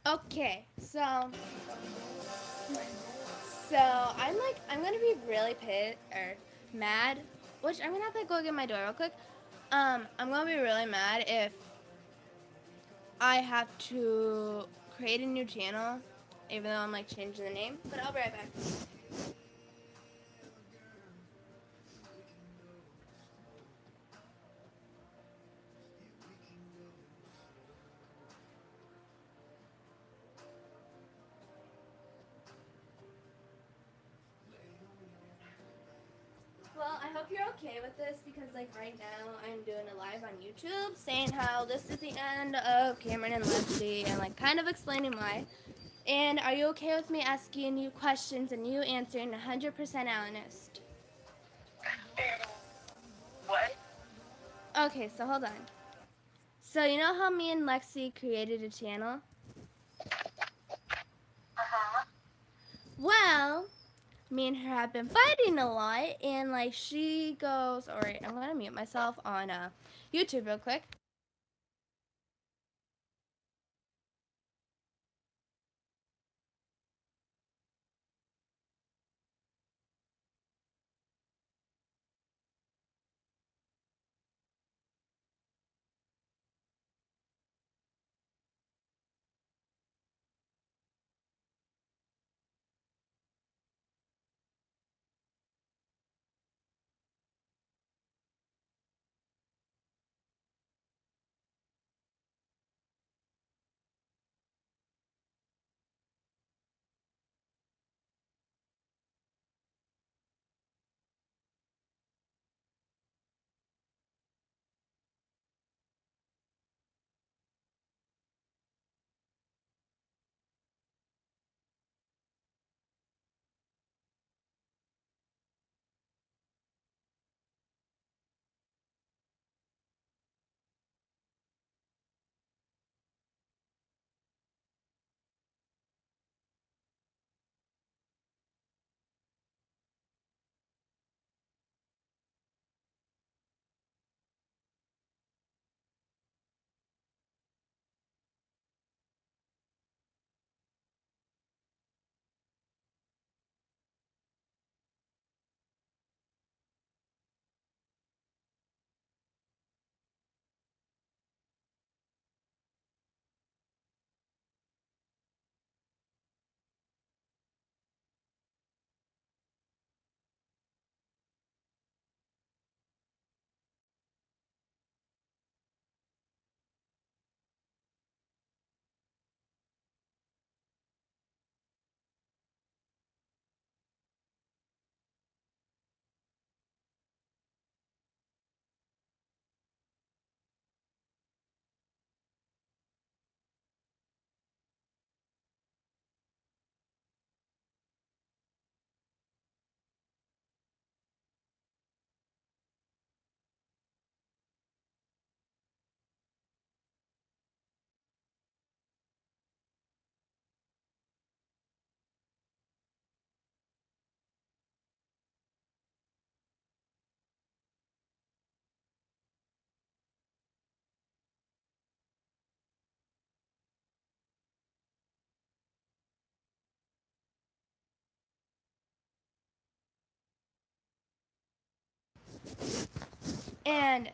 Okay, I'm gonna be really pissed or mad, which I'm gonna have to go get my door real quick. I'm gonna be really mad if I have to create a new channel, even though I'm like changing the name. But I'll be right back. Well, I hope you're okay with this because, like, right now I'm doing a live on YouTube saying how this is the end of Cameron and Lexi and, like, kind of explaining why. And are you okay with me asking you questions and you answering 100% honest? What? Okay, so hold on. So, you know how me and Lexi created a channel? Uh-huh. Well, me and her have been fighting a lot, and like she goes, all right, I'm gonna mute myself on YouTube real quick. And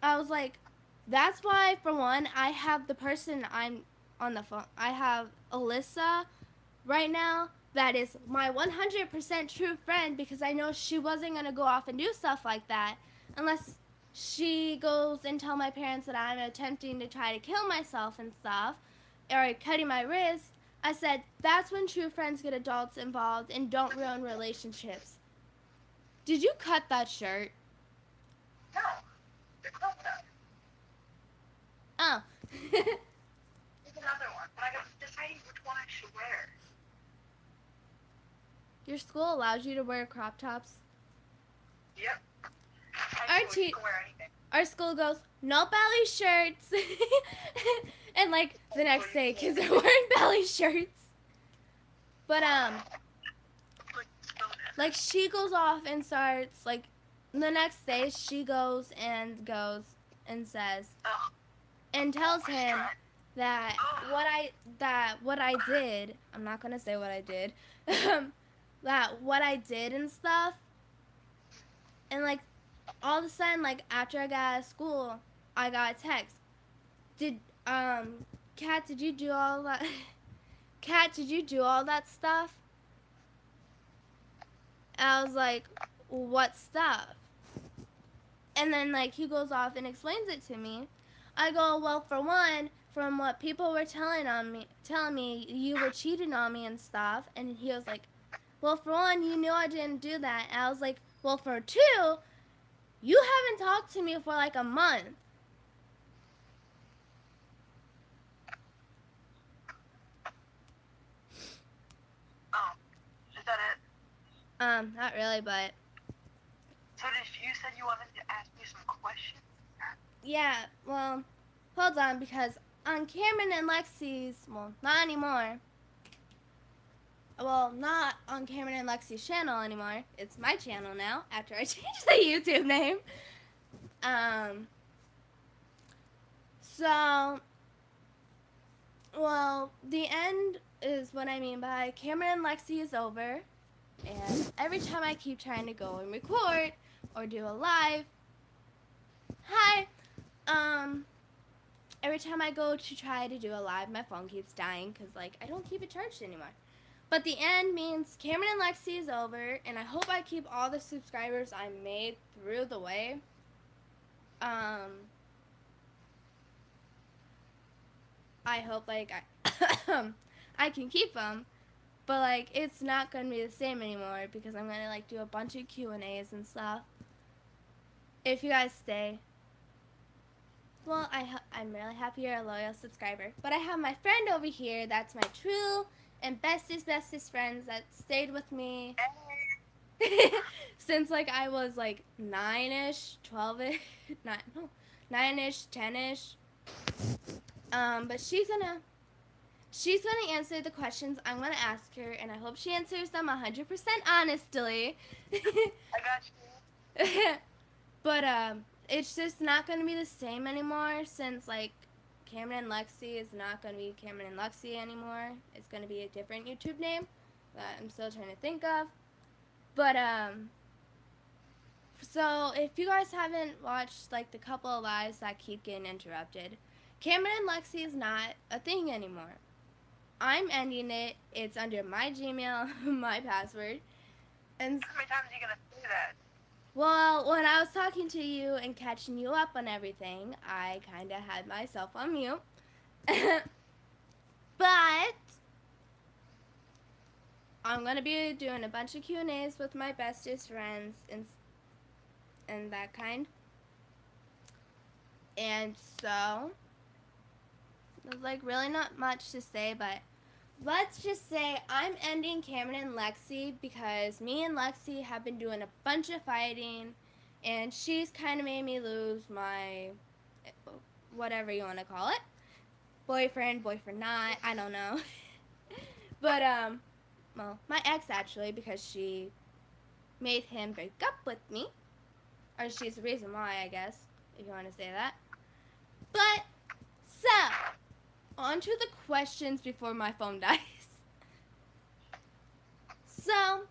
I was like, that's why for one I have the person I'm on the phone. I have Alyssa right now that is my 100% true friend because I know she wasn't going to go off and do stuff like that unless she goes and tell my parents that I'm attempting to try to kill myself and stuff or cutting my wrist. I said that's when true friends get adults involved and don't ruin relationships. Did you cut that shirt? No. The club though. Oh. There's another one, but I'm deciding which one I should wear. Your school allows you to wear crop tops? Yep. Our, I te- can wear anything. our school goes, no belly shirts. And like the next day, kids are wearing belly shirts. But like she goes off and starts like the next day she goes and says Oh, and tells him that what I did, I'm not gonna say what I did, that what I did and stuff, and like all of a sudden, like after I got out of school, I got a text. Did Kat, did you do all that? Kat, did you do all that stuff? And I was like, what stuff? And then like he goes off and explains it to me. I go, well, for one, from what people were telling me, you were cheating on me and stuff. And he was like, well, for one, you knew I didn't do that. And I was like, well, for two, you haven't talked to me for like a month. Oh, is that it? Not really, but So you said you wanted to ask me some questions? yeah, well, hold on, because on Cameron and Lexi's, well, not anymore. Well, not on Cameron and Lexi's channel anymore. It's my channel now after I changed the YouTube name. So, well, the end is what I mean by Cameron and Lexi is over. And every time I keep trying to go and record or do a live, hi, every time I go to try to do a live, my phone keeps dying because, like, I don't keep it charged anymore. But the end means Cameron and Lexi is over, and I hope I keep all the subscribers I made through the way. I hope, like, I can keep them. But, like, it's not going to be the same anymore because I'm going to, like, do a bunch of Q&As and stuff. If you guys stay. Well, I'm really happy you're a loyal subscriber. But I have my friend over here that's my true and bestest friends that stayed with me since, like, I was, like, 9-ish, 12-ish, 9-ish, 10-ish. But she's gonna answer the questions I'm gonna ask her, and I hope she answers them 100% honestly. I got you. But it's just not gonna be the same anymore since like Cameron and Lexi is not gonna be Cameron and Lexi anymore. It's gonna be a different YouTube name that I'm still trying to think of. But so if you guys haven't watched like the couple of lives that keep getting interrupted, Cameron and Lexi is not a thing anymore. I'm ending it. It's under my Gmail, my password. And How many times are you gonna say that? well, when I was talking to you and catching you up on everything, I kind of had myself on mute. But I'm going to be doing a bunch of Q&As with my bestest friends and that kind. And so, there's like really not much to say, but let's just say I'm ending Cameron and Lexi because me and Lexi have been doing a bunch of fighting, and she's kind of made me lose my, whatever you want to call it, boyfriend not, I don't know. But, well, my ex actually, because she made him break up with me, or she's the reason why, I guess, if you want to say that. But, so, on to the questions before my phone dies. So,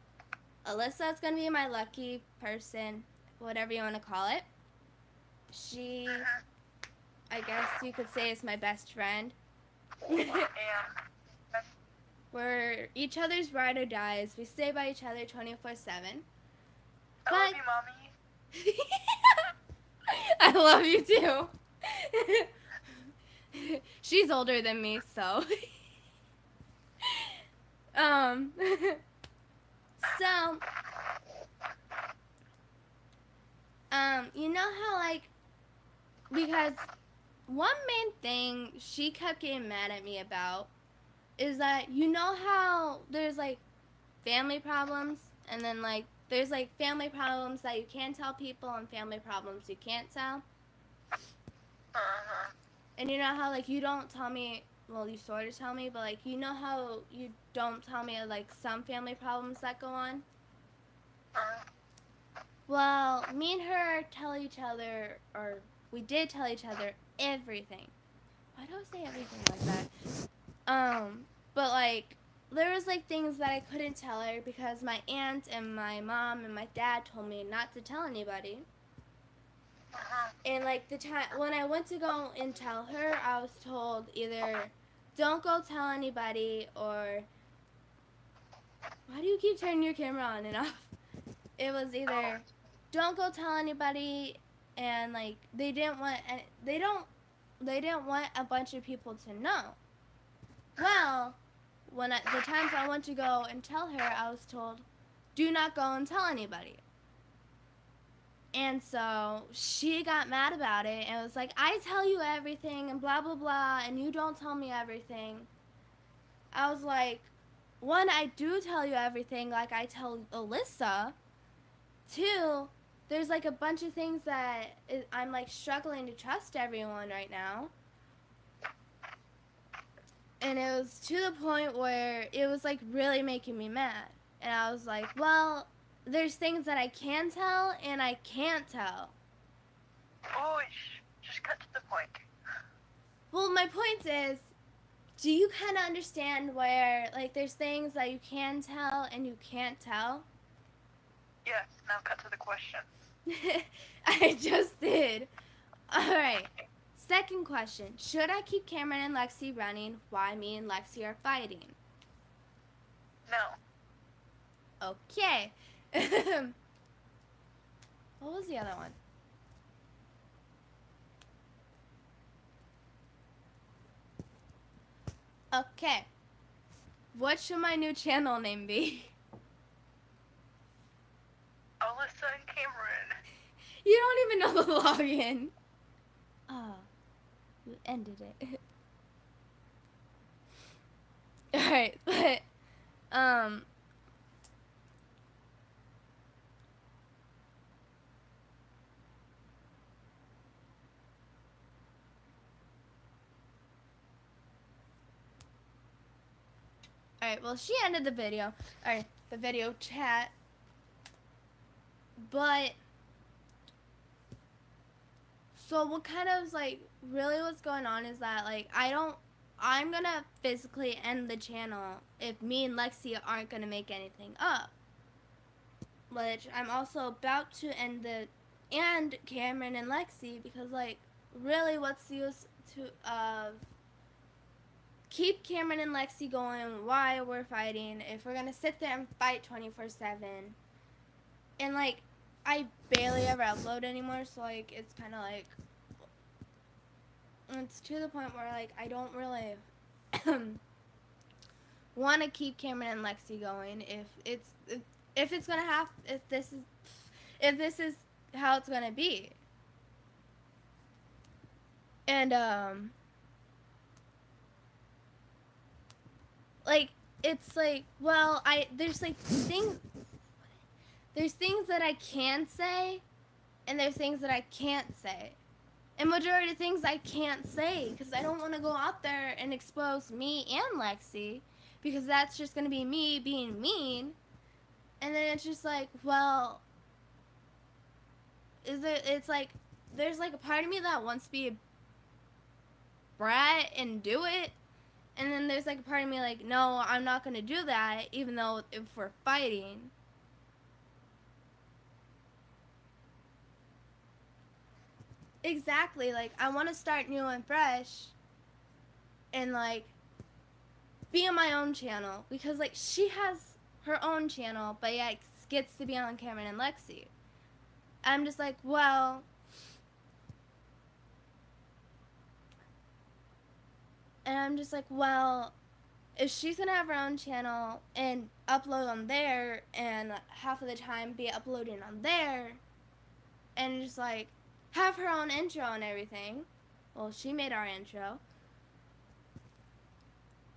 Alyssa is going to be my lucky person, whatever you want to call it. She, I guess you could say, is my best friend. And We're each other's ride or dies. We stay by each other 24/7. I love you, mommy. I love you too. She's older than me, so. So, you know how, like, because one main thing she kept getting mad at me about is that, you know how there's, like, family problems, and then, like, there's, like, family problems that you can tell people and family problems you can't tell? And you know how, like, you don't tell me, well, you sort of tell me, but, like, you know how you don't tell me, like, some family problems that go on? Well, me and her tell each other, or we did tell each other everything. why do I say everything like that? But like there was like things that I couldn't tell her because my aunt and my mom and my dad told me not to tell anybody. And like the time when I went to go and tell her, I was told either don't go tell anybody or why do you keep turning your camera on and off? It was either don't go tell anybody and like they didn't want a bunch of people to know. Well, the times I went to go and tell her, I was told, do not go and tell anybody. And so she got mad about it and was like, I tell you everything and blah, blah, blah, and you don't tell me everything. I was like, one, I do tell you everything like I tell Alyssa. Two, there's like a bunch of things that I'm like struggling to trust everyone right now. And it was to the point where it was like really making me mad. And I was like, well, there's things that I can tell and I can't tell. Oh, just cut to the point. Well, my point is, do you kind of understand where like there's things that you can tell and you can't tell? Yes, now cut to the question. I just did. Alright. Second question. Should I keep Cameron and Lexi running while me and Lexi are fighting? No. Okay. What was the other one? Okay. What should my new channel name be? Alyssa and Cameron. You don't even know the login. Oh, you ended it. Alright, but, alright, well, she ended the video, or the video chat, but, so what kind of, like, really what's going on is that, like, I'm gonna physically end the channel if me and Lexi aren't gonna make anything up. Which I'm also about to end and Cameron and Lexi because, like, really what's the use of keep Cameron and Lexi going while we're fighting if we're gonna sit there and fight 24/7. And, like, I barely ever upload anymore, so, like, it's kind of like, it's to the point where, like, I don't really want to keep Cameron and Lexi going if this is how it's gonna be. And like it's like, well, there's things that I can say and there's things that I can't say. And majority of things I can't say because I don't want to go out there and expose me and Lexi because that's just going to be me being mean. And then it's just like, well, it's like, there's like a part of me that wants to be a brat and do it. And then there's like a part of me like, no, I'm not going to do that even though if we're fighting. Exactly, like, I want to start new and fresh and, like, be on my own channel because, like, she has her own channel, but yeah, gets to be on Cameron and Lexi. I'm just like, well, and I'm just like, well, if she's gonna have her own channel and upload on there and half of the time be uploading on there and just, like, have her own intro and everything. Well, she made our intro.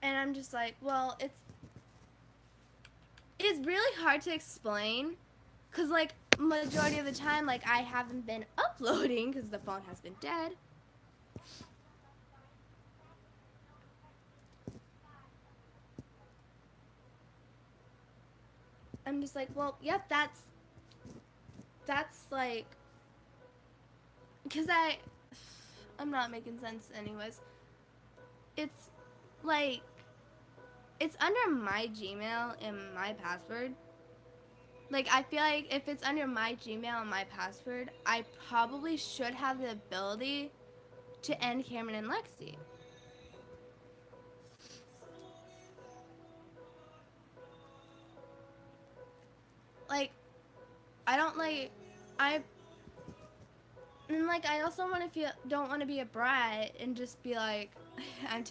And I'm just like, well, it's really hard to explain. Because, like, majority of the time, like, I haven't been uploading because the phone has been dead. I'm just like, well, yep, that's like, because I'm not making sense anyways. it's like it's under my Gmail and my password. Like, I feel like if it's under my Gmail and my password, I probably should have the ability to end Cameron and Lexi. Like, I don't like, I, and like, I also don't want to be a brat and just be like, I'm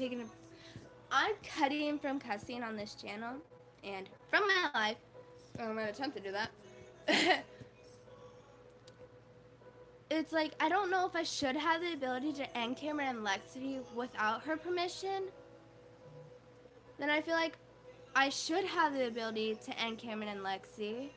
cutting from cussing on this channel and from my life. I'm gonna attempt to do that. It's like, I don't know if I should have the ability to end Cameron and Lexi without her permission. Then I feel like I should have the ability to end Cameron and Lexi.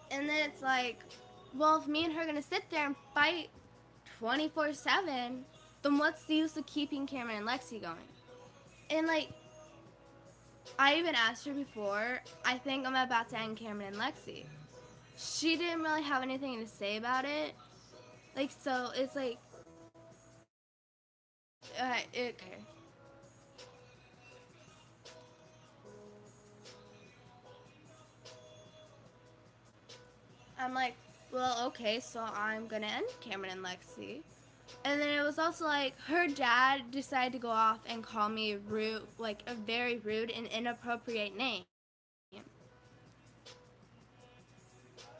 And then it's like, well, if me and her are gonna sit there and fight 24/7, then what's the use of keeping Cameron and Lexi going? And like, I even asked her before, I think I'm about to end Cameron and Lexi. She didn't really have anything to say about it. Like, so it's like, okay. I'm like, well, okay, so I'm gonna end Cameron and Lexi. And then it was also like her dad decided to go off and call me rude, like a very rude and inappropriate name.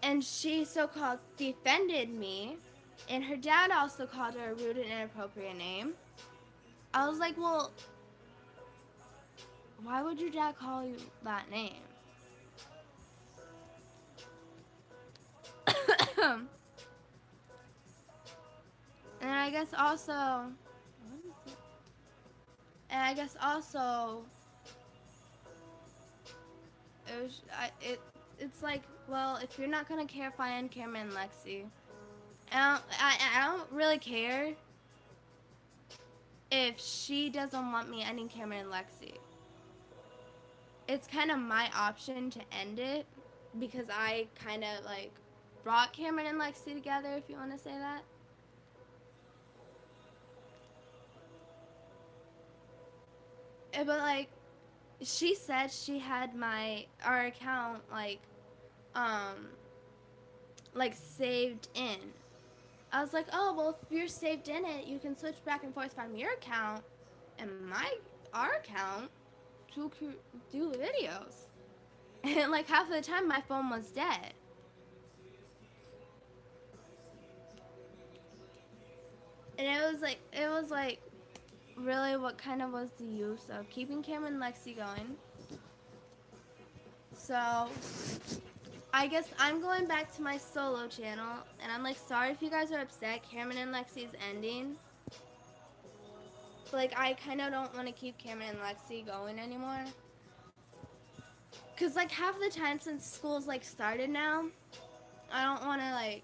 And she so-called defended me, and her dad also called her a rude and inappropriate name. I was like, well, why would your dad call you that name? And I guess also, what is it? And I guess also, it's like, well, if you're not gonna care if I end Cameron and Lexi, I don't really care if she doesn't want me ending Cameron and Lexi. It's kind of my option to end it because I kind of like brought Cameron and Lexi together, if you want to say that. But like, she said she had our account um like saved in. I was like, oh well, if you're saved in it, you can switch back and forth from your account and our account to do videos. And like half of the time, my phone was dead. And it was like, really, what kind of was the use of keeping Cameron and Lexi going? So, I guess I'm going back to my solo channel, and I'm like, sorry if you guys are upset. Cameron and Lexi's ending. But like, I kind of don't want to keep Cameron and Lexi going anymore. Cause like half the time since school's like started now, I don't want to like,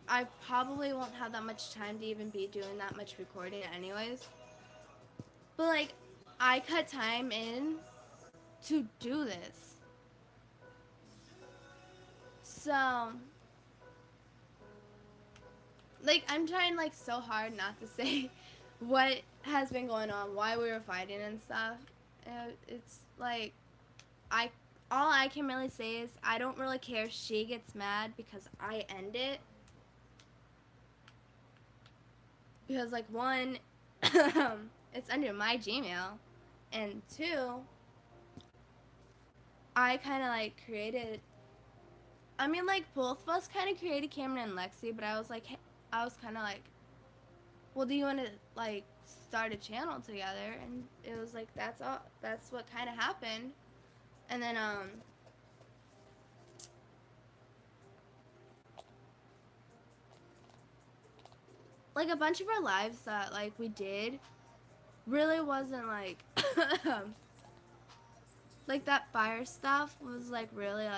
I probably won't have that much time to even be doing that much recording anyways. But like, I cut time in to do this. So, like, I'm trying like so hard not to say what has been going on, why we were fighting and stuff. It's like, all I can really say is I don't really care if she gets mad because I end it. Because like, one, it's under my Gmail, and two, I kind of like created, I mean like both of us kind of created Cameron and Lexi, but I was like, I was kind of like, well, do you want to like start a channel together? And it was like, that's what kind of happened. And then like a bunch of our lives that like we did really wasn't like like that fire stuff was like really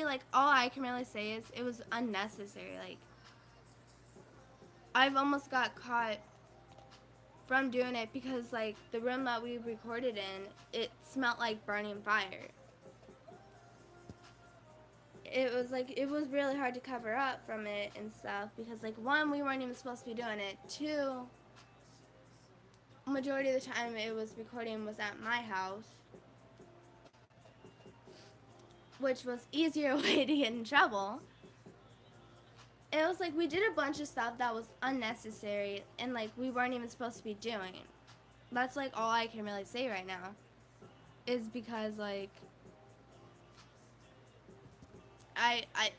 like all I can really say is it was unnecessary. Like, I've almost got caught from doing it because like the room that we recorded in, it smelled like burning fire. it was really hard to cover up from it and stuff because like one, we weren't even supposed to be doing it. Two, majority of the time it was recording was at my house, which was easier way to get in trouble. It was like we did a bunch of stuff that was unnecessary and like we weren't even supposed to be doing. That's like all I can really say right now. Is because like I I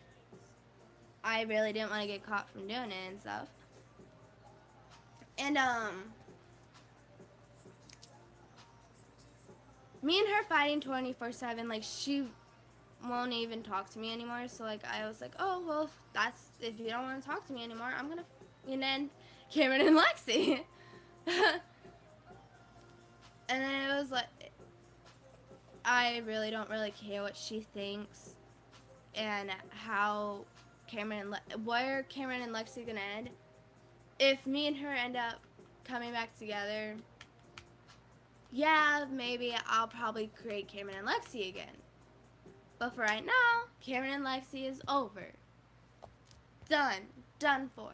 I really didn't want to get caught from doing it and stuff. And me and her fighting 24/7, like she won't even talk to me anymore. So like I was like, oh well, if you don't want to talk to me anymore, I'm gonna. And then Cameron and Lexi, and then it was like, I really don't really care what she thinks, and how where Cameron and Lexi gonna end. If me and her end up coming back together, yeah, maybe I'll probably create Cameron and Lexi again. But for right now, Cameron and Lexi is over. Done for.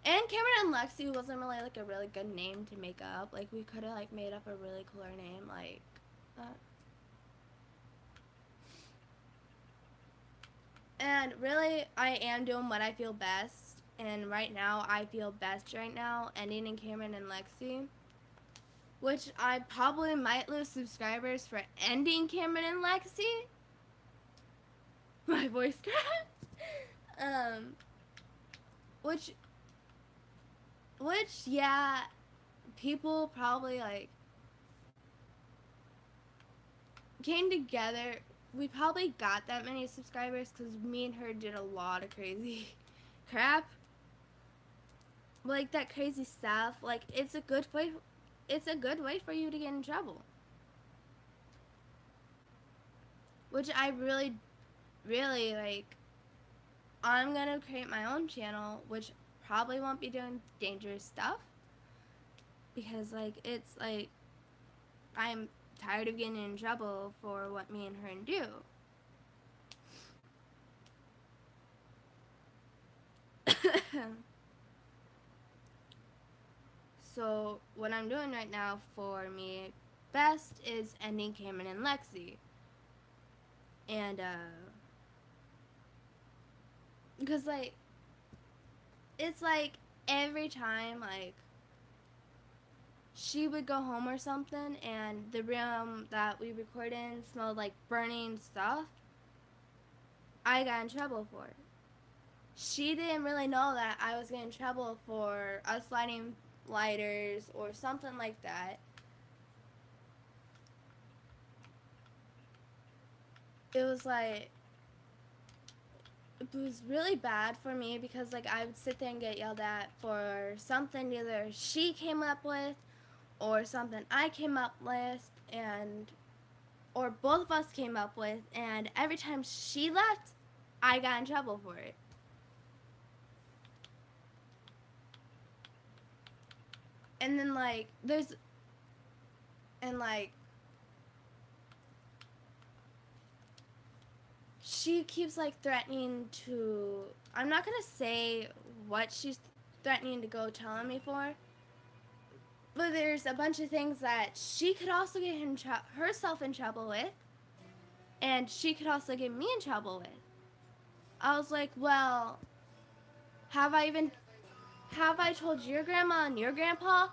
And Cameron and Lexi wasn't really like a really good name to make up. Like we could have like made up a really cooler name, like. And really, I am doing what I feel best. And right now, I feel best right now, ending in Cameron and Lexi. Which I probably might lose subscribers for ending Cameron and Lexi. My voice cracked. Which, yeah, people probably like came together. We probably got that many subscribers because me and her did a lot of crazy crap. Like that crazy stuff. Like it's a good way. It's a good way for you to get in trouble. Which I really, really like. I'm gonna create my own channel, which probably won't be doing dangerous stuff. Because like it's like I'm tired of getting in trouble for what me and her do. So what I'm doing right now for me best is ending Cameron and Lexi. And because like it's like every time like she would go home or something and the room that we record in smelled like burning stuff, I got in trouble for it. She didn't really know that I was getting in trouble for us lighting lighters or something like that. It was like, it was really bad for me because like I would sit there and get yelled at for something either she came up with or something I came up with, and or both of us came up with, and every time she left, I got in trouble for it. And then like she keeps like threatening to, I'm not gonna say what she's threatening to go telling me for, but there's a bunch of things that she could also get herself in trouble with, and she could also get me in trouble with. I was like, well, have I told your grandma and your grandpa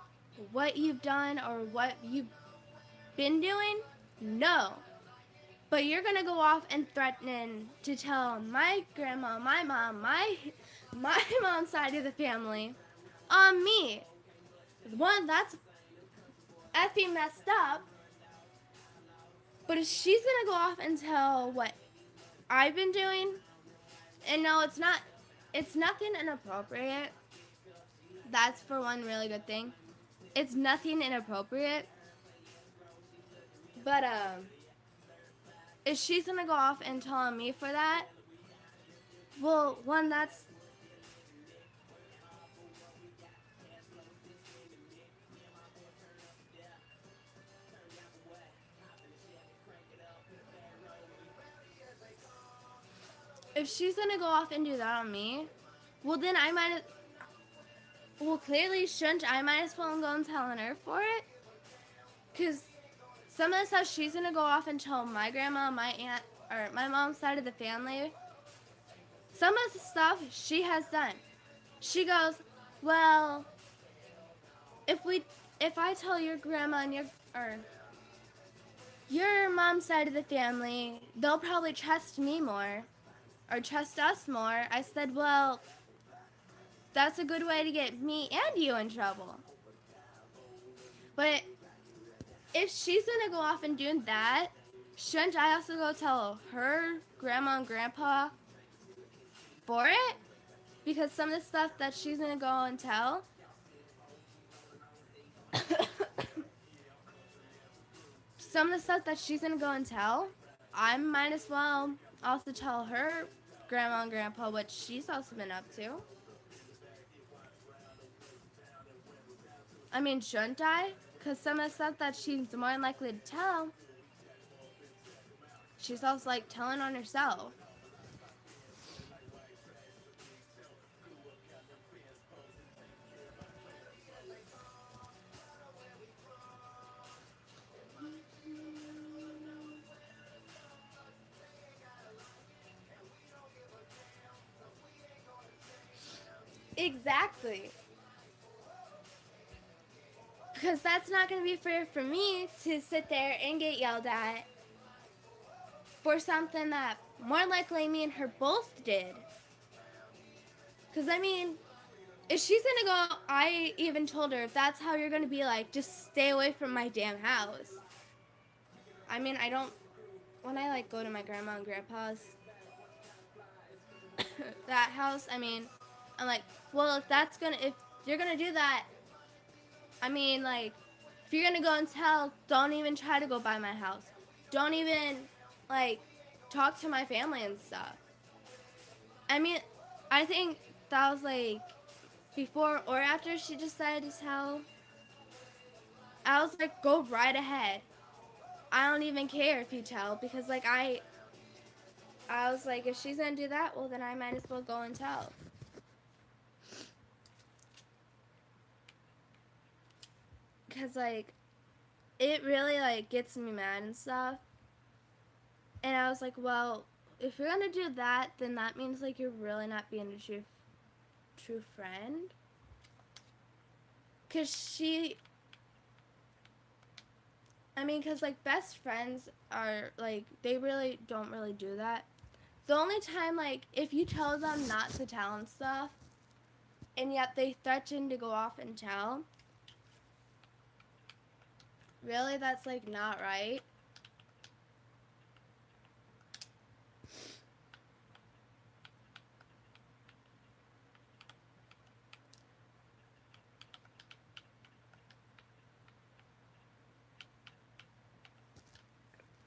what you've done or what you've been doing? No. But you're gonna go off and threaten to tell my grandma, my mom, my mom's side of the family on me. One, that's effing messed up. But if she's gonna go off and tell what I've been doing, and no, it's nothing inappropriate. That's for one really good thing. It's nothing inappropriate. But if she's gonna go off and tell on me for that, well, one, that's if she's gonna go off and do that on me, well then I might. Well, clearly shouldn't I might as well go and tell on her for it? Cause some of the stuff she's gonna go off and tell my grandma, my aunt, or my mom's side of the family. Some of the stuff she has done. She goes, well, if I tell your grandma and your mom's side of the family, they'll probably trust me more or trust us more. I said, well, that's a good way to get me and you in trouble. But if she's gonna go off and do that, shouldn't I also go tell her grandma and grandpa for it? Because some of the stuff that she's gonna go and tell, some of the stuff that she's gonna go and tell, I might as well also tell her grandma and grandpa what she's also been up to. I mean, shouldn't I? Because some of the stuff that she's more than likely to tell, she's also like telling on herself. Exactly. Because that's not going to be fair for me to sit there and get yelled at for something that more likely me and her both did. Because, I mean, if she's going to go, I even told her, if that's how you're going to be like, just stay away from my damn house. I mean, I don't, when I like go to my grandma and grandpa's, that house, I mean, I'm like, well, if you're going to do that, I mean, like, if you're gonna go and tell, don't even try to go by my house. Don't even, like, talk to my family and stuff. I mean, I think that was, like, before or after she decided to tell. I was like, go right ahead. I don't even care if you tell, because, like, I was like, if she's gonna do that, well, then I might as well go and tell. Because, like, it really, like, gets me mad and stuff. And I was like, well, if you're gonna do that, then that means like you're really not being a true friend. Cause like best friends are like they really don't really do that. The only time like if you tell them not to tell and stuff, and yet they threaten to go off and tell, really that's like not right.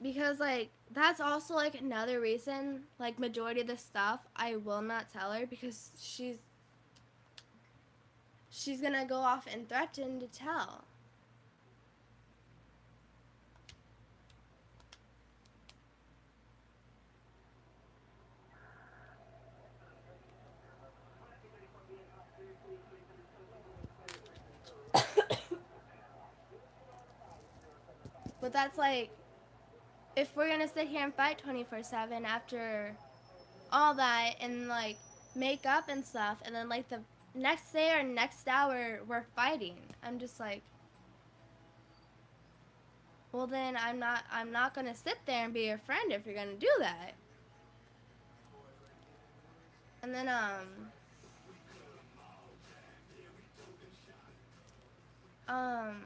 Because like that's also like another reason like majority of the stuff I will not tell her because she's gonna go off and threaten to tell. But that's like if we're gonna sit here and fight 24/7 after all that and like make up and stuff and then like the next day or next hour we're fighting, I'm just like, well then I'm not gonna sit there and be your friend if you're gonna do that. And then um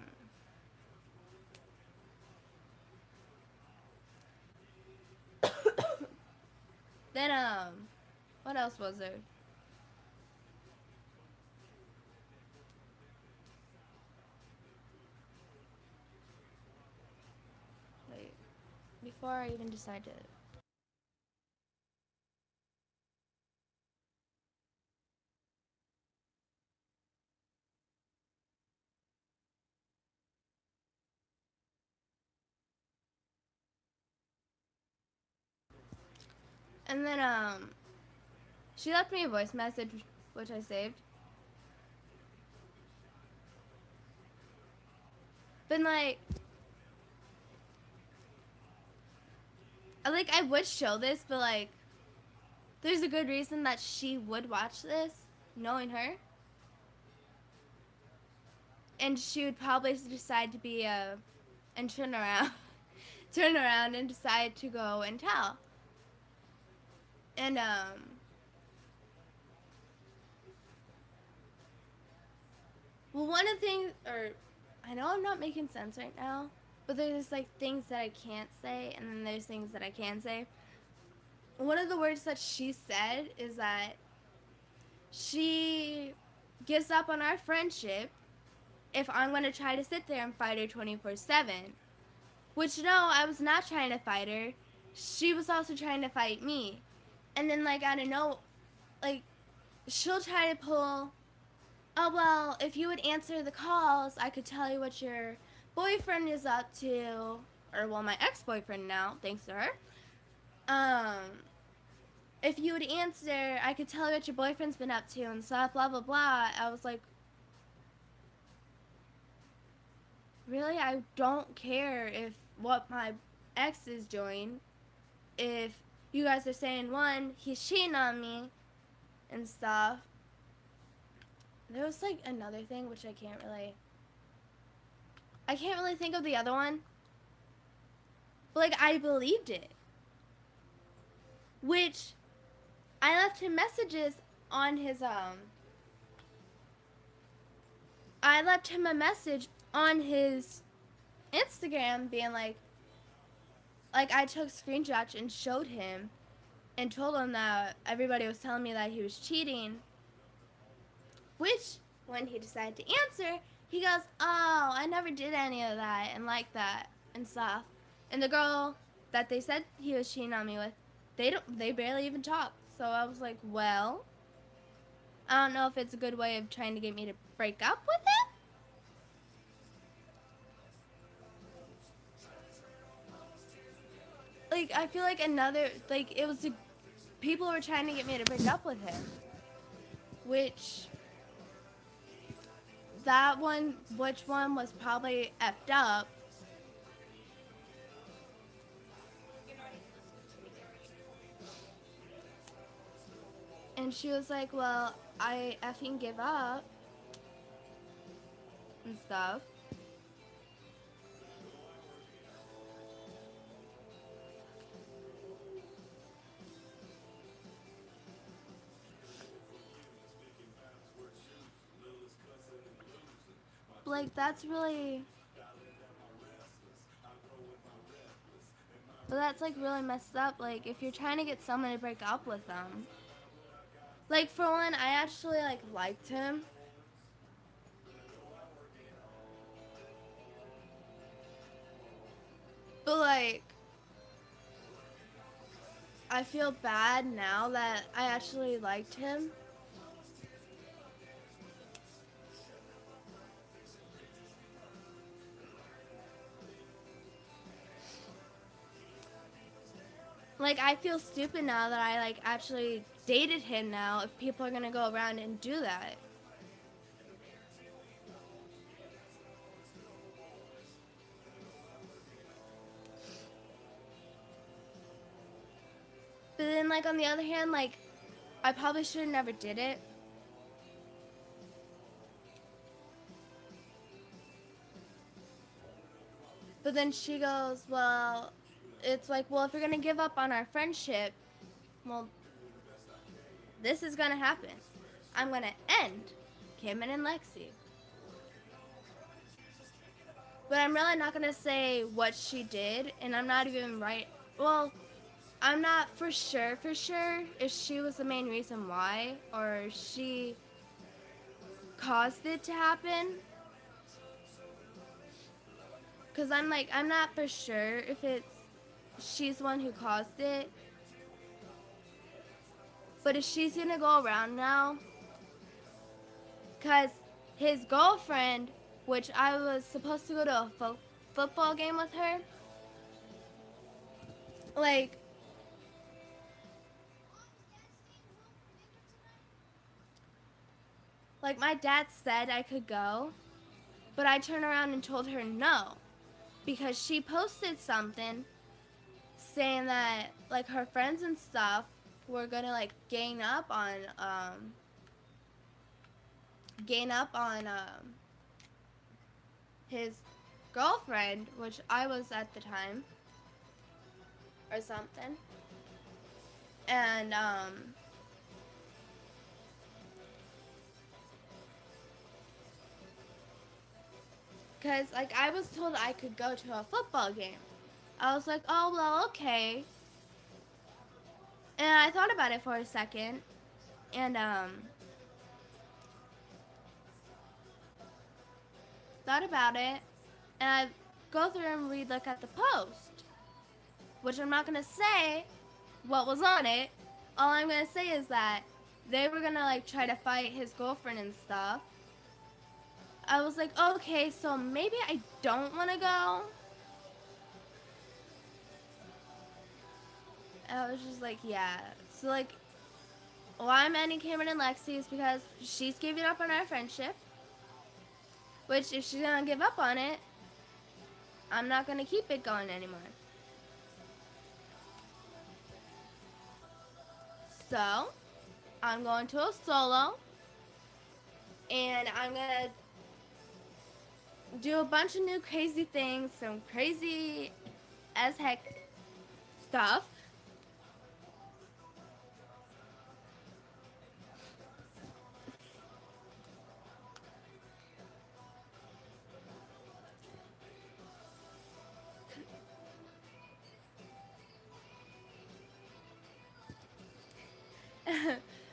then what else was there? Wait, before I even decided. And then She left me a voice message, which I saved. But like I would show this, but like there's a good reason that she would watch this, knowing her. And she would probably decide to be and turn around turn around and decide to go and tell. And well, one of the things, or I know I'm not making sense right now, but there's like things that I can't say, and then there's things that I can say. One of the words that she said is that she gives up on our friendship if I'm going to try to sit there and fight her 24/7. Which, no, I was not trying to fight her. She was also trying to fight me. And then, like, I don't know, like, she'll try to pull, oh, well, if you would answer the calls, I could tell you what your boyfriend is up to. Or, well, my ex-boyfriend now, thanks to her. If you would answer, I could tell you what your boyfriend's been up to and stuff, blah, blah, blah. I was like, really? I don't care if what my ex is doing. If you guys are saying, one, he's cheating on me and stuff. There was like another thing which I can't really think of the other one. But like I believed it. Which I left him messages on his I left him a message on his Instagram being like I took screenshots and showed him and told him that everybody was telling me that he was cheating. Which, when he decided to answer, he goes, oh, I never did any of that and like that and stuff. And the girl that they said he was cheating on me with, they barely even talk. So I was like, well, I don't know if it's a good way of trying to get me to break up with him. Like, I feel like it was people were trying to get me to break up with him. Which which one was probably effed up. And she was like, well, I effing give up and stuff. Like, that's really... But that's, like, really messed up. Like, if you're trying to get someone to break up with them. Like, for one, I actually, like, liked him. But, like, I feel bad now that I actually liked him. Like, I feel stupid now that I, like, actually dated him now if people are gonna go around and do that. But then, like, on the other hand, like, I probably should have never did it. But then she goes, well, it's like, well, if you're gonna give up on our friendship, well, this is gonna happen. I'm gonna end Kimmin and Lexi. But I'm really not gonna say what she did, and I'm not even well, I'm not for sure if she was the main reason why, or she caused it to happen. Because I'm not for sure if she's the one who caused it. But if she's gonna go around now, because his girlfriend, which I was supposed to go to a football game with her, like, like my dad said I could go, but I turned around and told her no because she posted something saying that like her friends and stuff were gonna like gain up on his girlfriend, which I was at the time, or something. And cause like I was told I could go to a football game. I was like, oh well, okay. And I thought about it for a second, and thought about it, and I go through and read look at the post, which I'm not gonna say what was on it. All I'm gonna say is that they were gonna like try to fight his girlfriend and stuff. I was like, okay, so maybe I don't want to go. And I was just like, yeah. So like, why I'm ending Cameron and Lexi is because she's giving up on our friendship. Which, if she's gonna give up on it, I'm not gonna keep it going anymore. So, I'm going to a solo, and I'm gonna do a bunch of new crazy things, some crazy as heck stuff.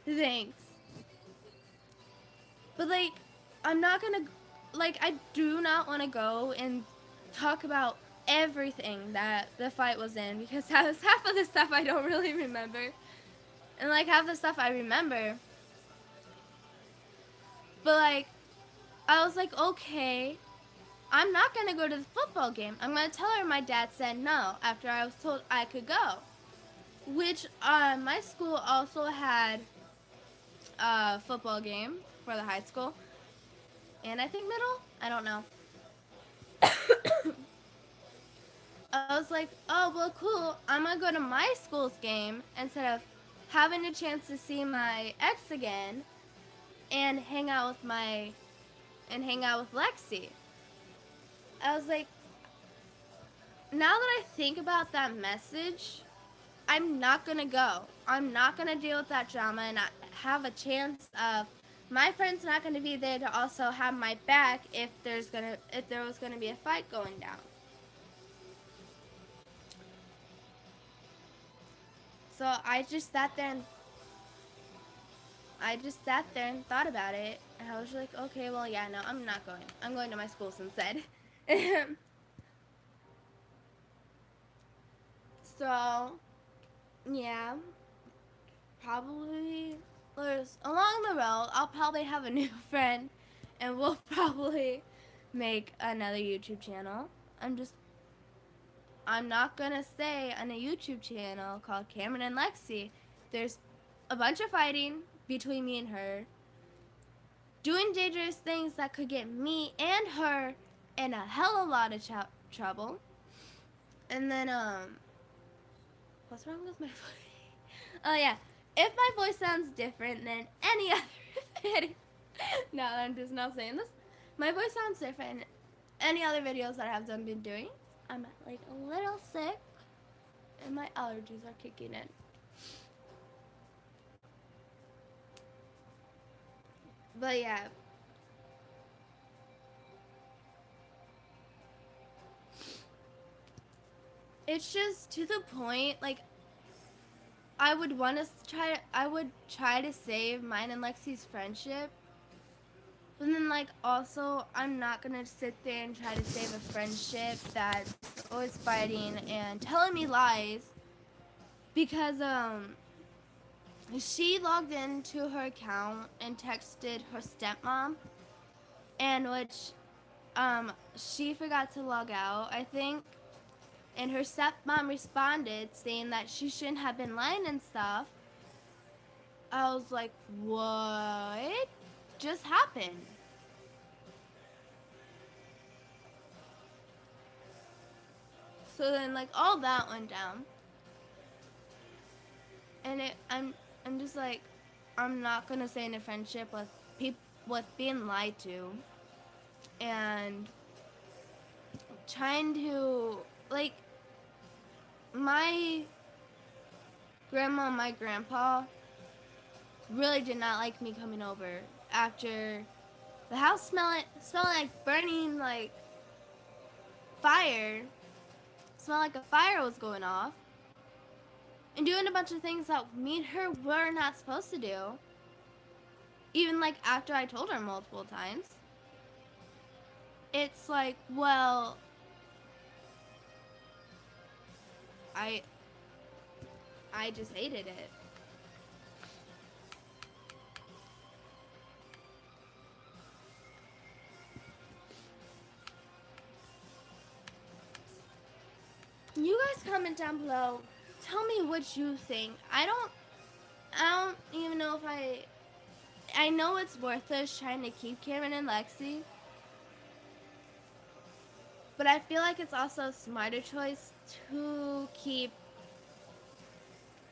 Thanks. But like, I'm not gonna, like, I do not want to go and talk about everything that the fight was in because half of the stuff I don't really remember. And like half the stuff I remember. But like, I was like, okay, I'm not gonna go to the football game. I'm gonna tell her my dad said no after I was told I could go. Which, my school also had a football game for the high school. And I think middle? I don't know. I was like, oh, well, cool. I'm going to go to my school's game instead of having a chance to see my ex again and hang out with Lexi. I was like, now that I think about that message, I'm not going to go. I'm not going to deal with that drama and have a chance of my friend's not going to be there to also have my back if there was going to be a fight going down. So I just sat there and thought about it, and I was like, okay, well, yeah, no, I'm not going. I'm going to my school's instead. So, yeah, probably along the road, I'll probably have a new friend, and we'll probably make another YouTube channel. I'm not gonna say on a YouTube channel called Cameron and Lexi. There's a bunch of fighting between me and her, doing dangerous things that could get me and her in a hell of a lot of trouble. And then, what's wrong with my voice? Oh yeah, if my voice sounds different than any other video, no, I'm just not saying this. My voice sounds different than any other videos that I have been doing. I'm like a little sick, and my allergies are kicking in. But yeah. It's just to the point, like, I would try to save mine and Lexi's friendship. But then, like, also, I'm not gonna sit there and try to save a friendship that's always fighting and telling me lies. Because, she logged into her account and texted her stepmom. And which, she forgot to log out, I think. And her stepmom responded saying that she shouldn't have been lying and stuff. I was like, what? just happened. So then, like, all that went down, and I'm just like, I'm not gonna stay in a friendship with with being lied to, and trying to, like, my grandma and my grandpa really did not like me coming over after the house smelling like burning, like fire, smelled like a fire was going off, and doing a bunch of things that me and her were not supposed to do. Even like after I told her multiple times. It's like, well, I just hated it. You guys comment down below. Tell me what you think. I don't even know if I know it's worthless trying to keep Cameron and Lexi. But I feel like it's also a smarter choice to keep.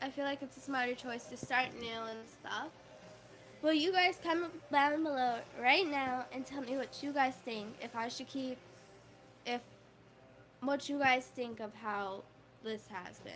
I feel like it's a smarter choice to start new and stuff. Well, you guys comment down below right now and tell me what you guys think. If I should keep, if what you guys think of how this has been.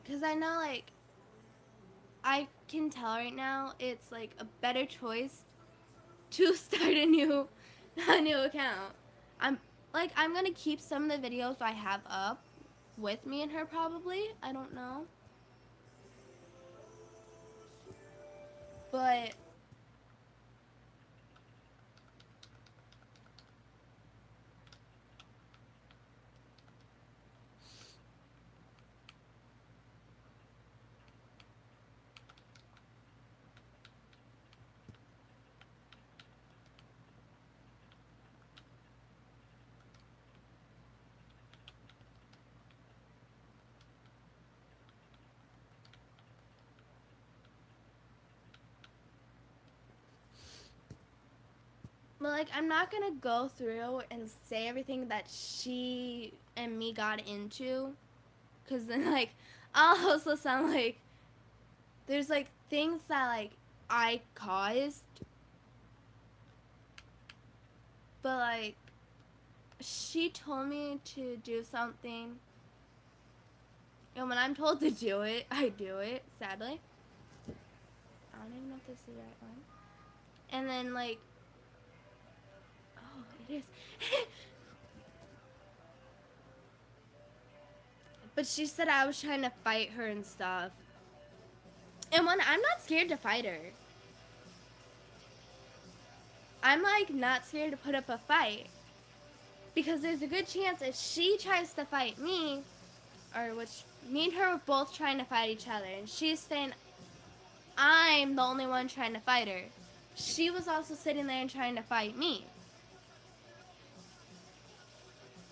Because I know, like, I can tell right now it's like a better choice to start a new account. I'm gonna keep some of the videos I have up with me and her probably. I don't know. But like, I'm not gonna go through and say everything that she and me got into, because then, like, I'll also sound like there's, like, things that, like, I caused, but, like, she told me to do something, and when I'm told to do it, I do it, sadly. I don't even know if this is the right one. And then, like, oh, it is. But she said I was trying to fight her and stuff. And when I'm not scared to fight her. I'm, like, not scared to put up a fight. Because there's a good chance if she tries to fight me, or which me and her were both trying to fight each other, and she's saying I'm the only one trying to fight her. She was also sitting there and trying to fight me.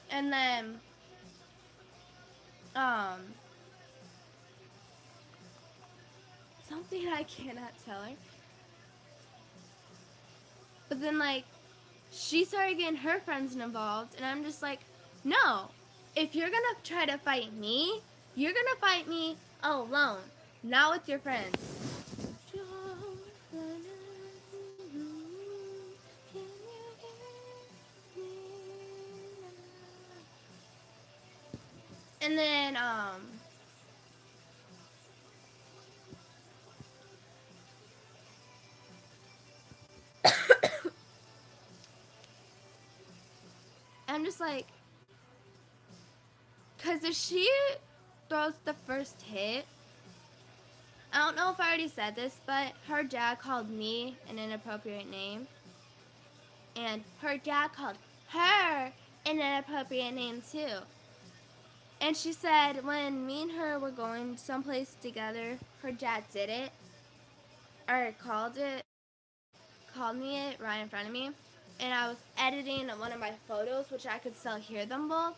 And then, something I cannot tell her. But then, like, she started getting her friends involved, and I'm just like, no. If you're gonna try to fight me, you're gonna fight me alone, not with your friends. And then, I'm just like, because if she throws the first hit, I don't know if I already said this, but her dad called me an inappropriate name. And her dad called her an inappropriate name too. And she said when me and her were going someplace together, her dad did it, or called me it right in front of me. And I was editing one of my photos, which I could still hear them both.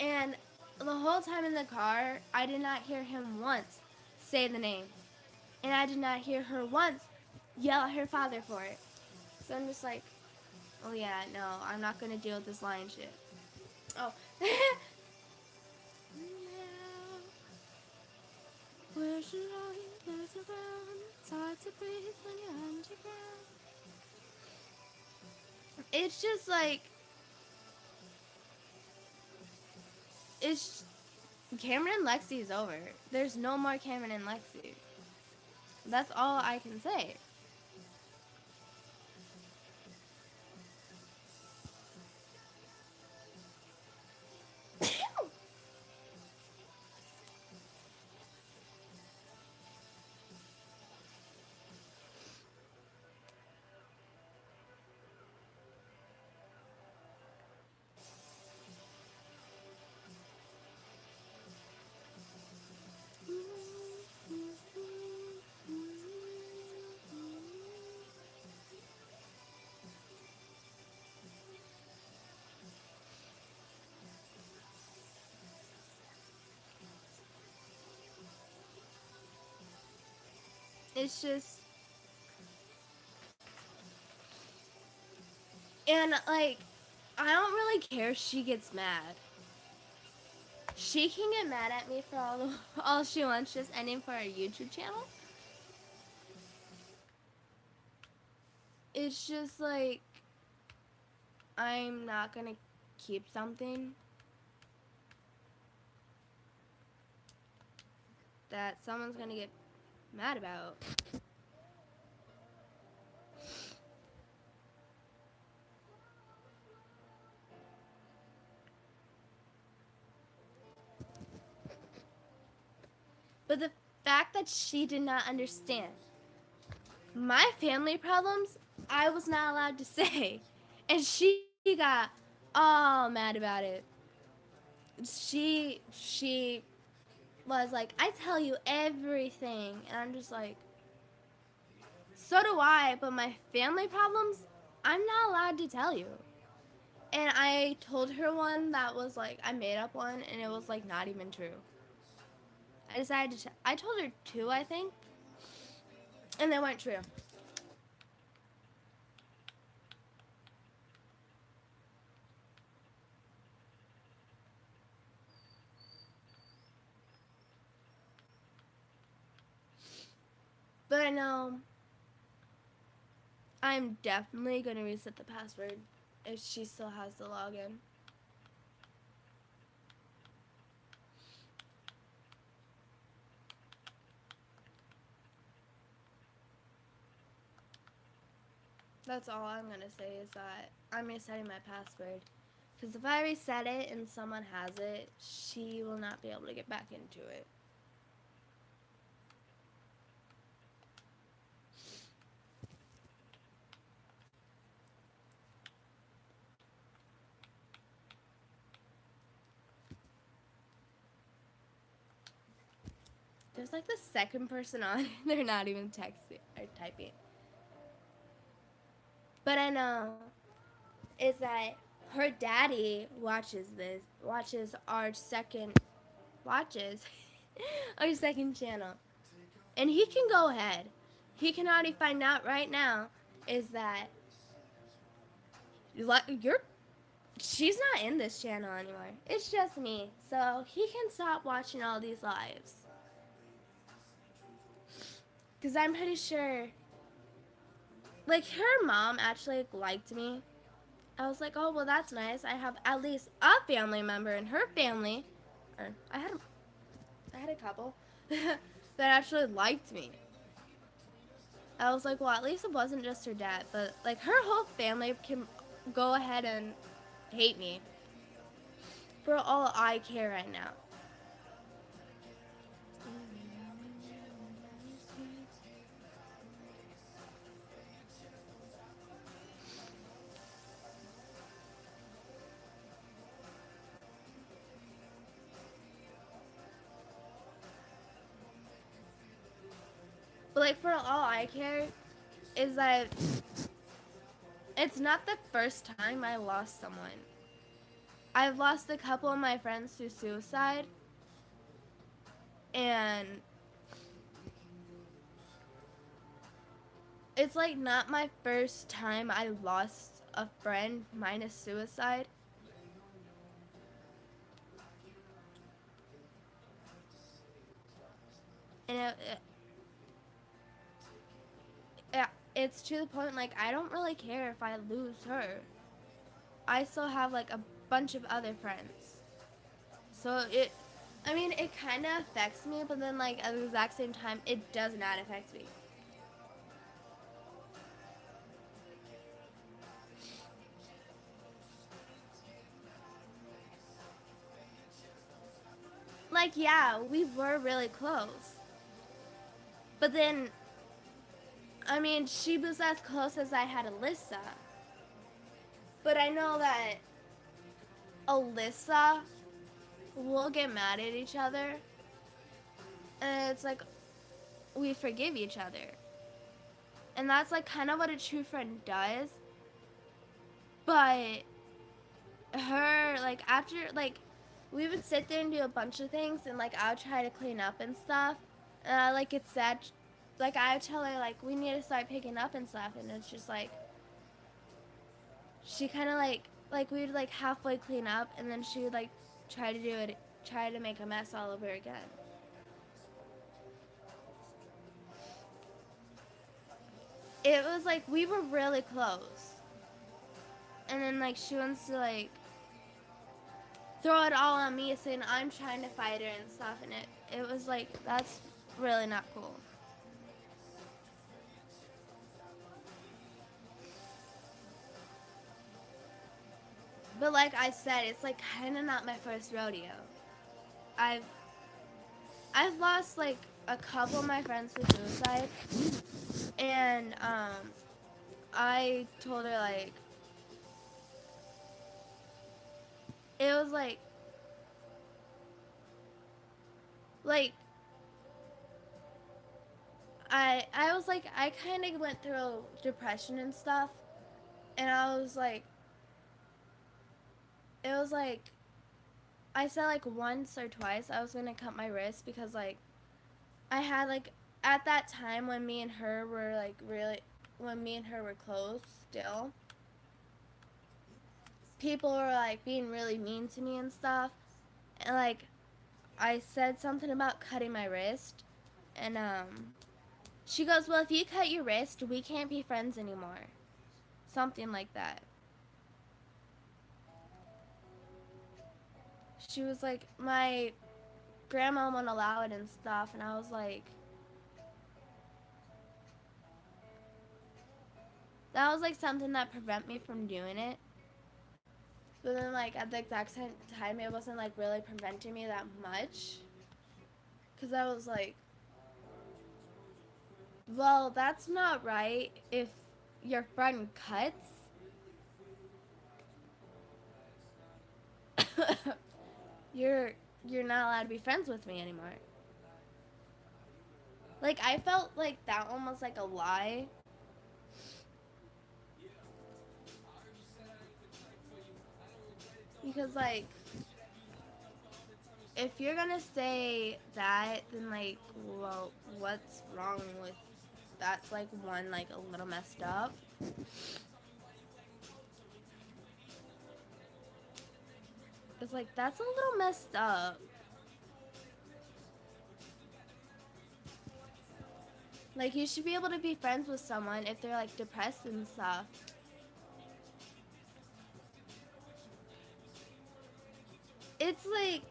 And the whole time in the car, I did not hear him once say the name. And I did not hear her once yell at her father for it. So I'm just like, oh yeah, no, I'm not going to deal with this lion shit. Oh. Where should I lose around? It's hard to breathe when you're underground. It's just like, it's Cameron and Lexi is over. There's no more Cameron and Lexi. That's all I can say. It's just, and like, I don't really care if she gets mad. She can get mad at me for all she wants, just ending for her YouTube channel. It's just like, I'm not gonna keep something that someone's gonna get mad about. But the fact that she did not understand my family problems, I was not allowed to say. And she got all mad about it. She was like, I tell you everything. And I'm just like, so do I, but my family problems, I'm not allowed to tell you. And I told her one that was like, I made up one, and it was like not even true. I decided to, I told her two, I think, and they weren't true. But I know I'm definitely going to reset the password if she still has the login. That's all I'm going to say is that I'm resetting my password. Because if I reset it and someone has it, she will not be able to get back into it. There's like the second person on, they're not even texting or typing. But I know is that her daddy watches our second channel. And he can go ahead. He can already find out right now is that she's not in this channel anymore. It's just me. So he can stop watching all these lives. Because I'm pretty sure, like, her mom actually liked me. I was like, oh, well, that's nice. I have at least a family member in her family, or I had a couple, that actually liked me. I was like, well, at least it wasn't just her dad, but, like, her whole family can go ahead and hate me for all I care right now. But like for all I care is that it's not the first time I lost someone. I've lost a couple of my friends to suicide, and it's like not my first time I lost a friend minus suicide. And it's to the point like I don't really care if I lose her. I still have like a bunch of other friends. So I mean, it kind of affects me, but then like at the exact same time, it does not affect me. Like, yeah, we were really close. But then, I mean, she was as close as I had Alyssa. But I know that Alyssa will get mad at each other. And it's like, we forgive each other. And that's like kind of what a true friend does. But her, like, after, like, we would sit there and do a bunch of things, and like I would try to clean up and stuff. And I like get sad. Like I would tell her like we need to start picking up and stuff, and it's just like she kind of like we would like halfway clean up, and then she would like try to make a mess all over again. It was like we were really close, and then like she wants to like throw it all on me, saying I'm trying to fight her and stuff, and it was like that's really not cool. But like I said, it's like kind of not my first rodeo. I've I've lost like a couple of my friends to suicide, and I told her like it was like I was like I kind of went through depression and stuff, and I was like it was like I said like once or twice I was gonna cut my wrist because like I had like at that time when me and her were like really when me and her were close still, people were like being really mean to me and stuff, and like I said something about cutting my wrist, and she goes, well, if you cut your wrist we can't be friends anymore, something like that. She was like, my grandma won't allow it and stuff, and I was like, that was like something that prevent me from doing it. But then like at the exact same time it wasn't like really preventing me that much, because I was like, well, that's not right. If your friend cuts, you're not allowed to be friends with me anymore. Like I felt like that almost like a lie. Because like if you're gonna say that, then like, well, what's wrong with that's like one like a little messed up. It's like that's a little messed up. Like you should be able to be friends with someone if they're like depressed and stuff. It's like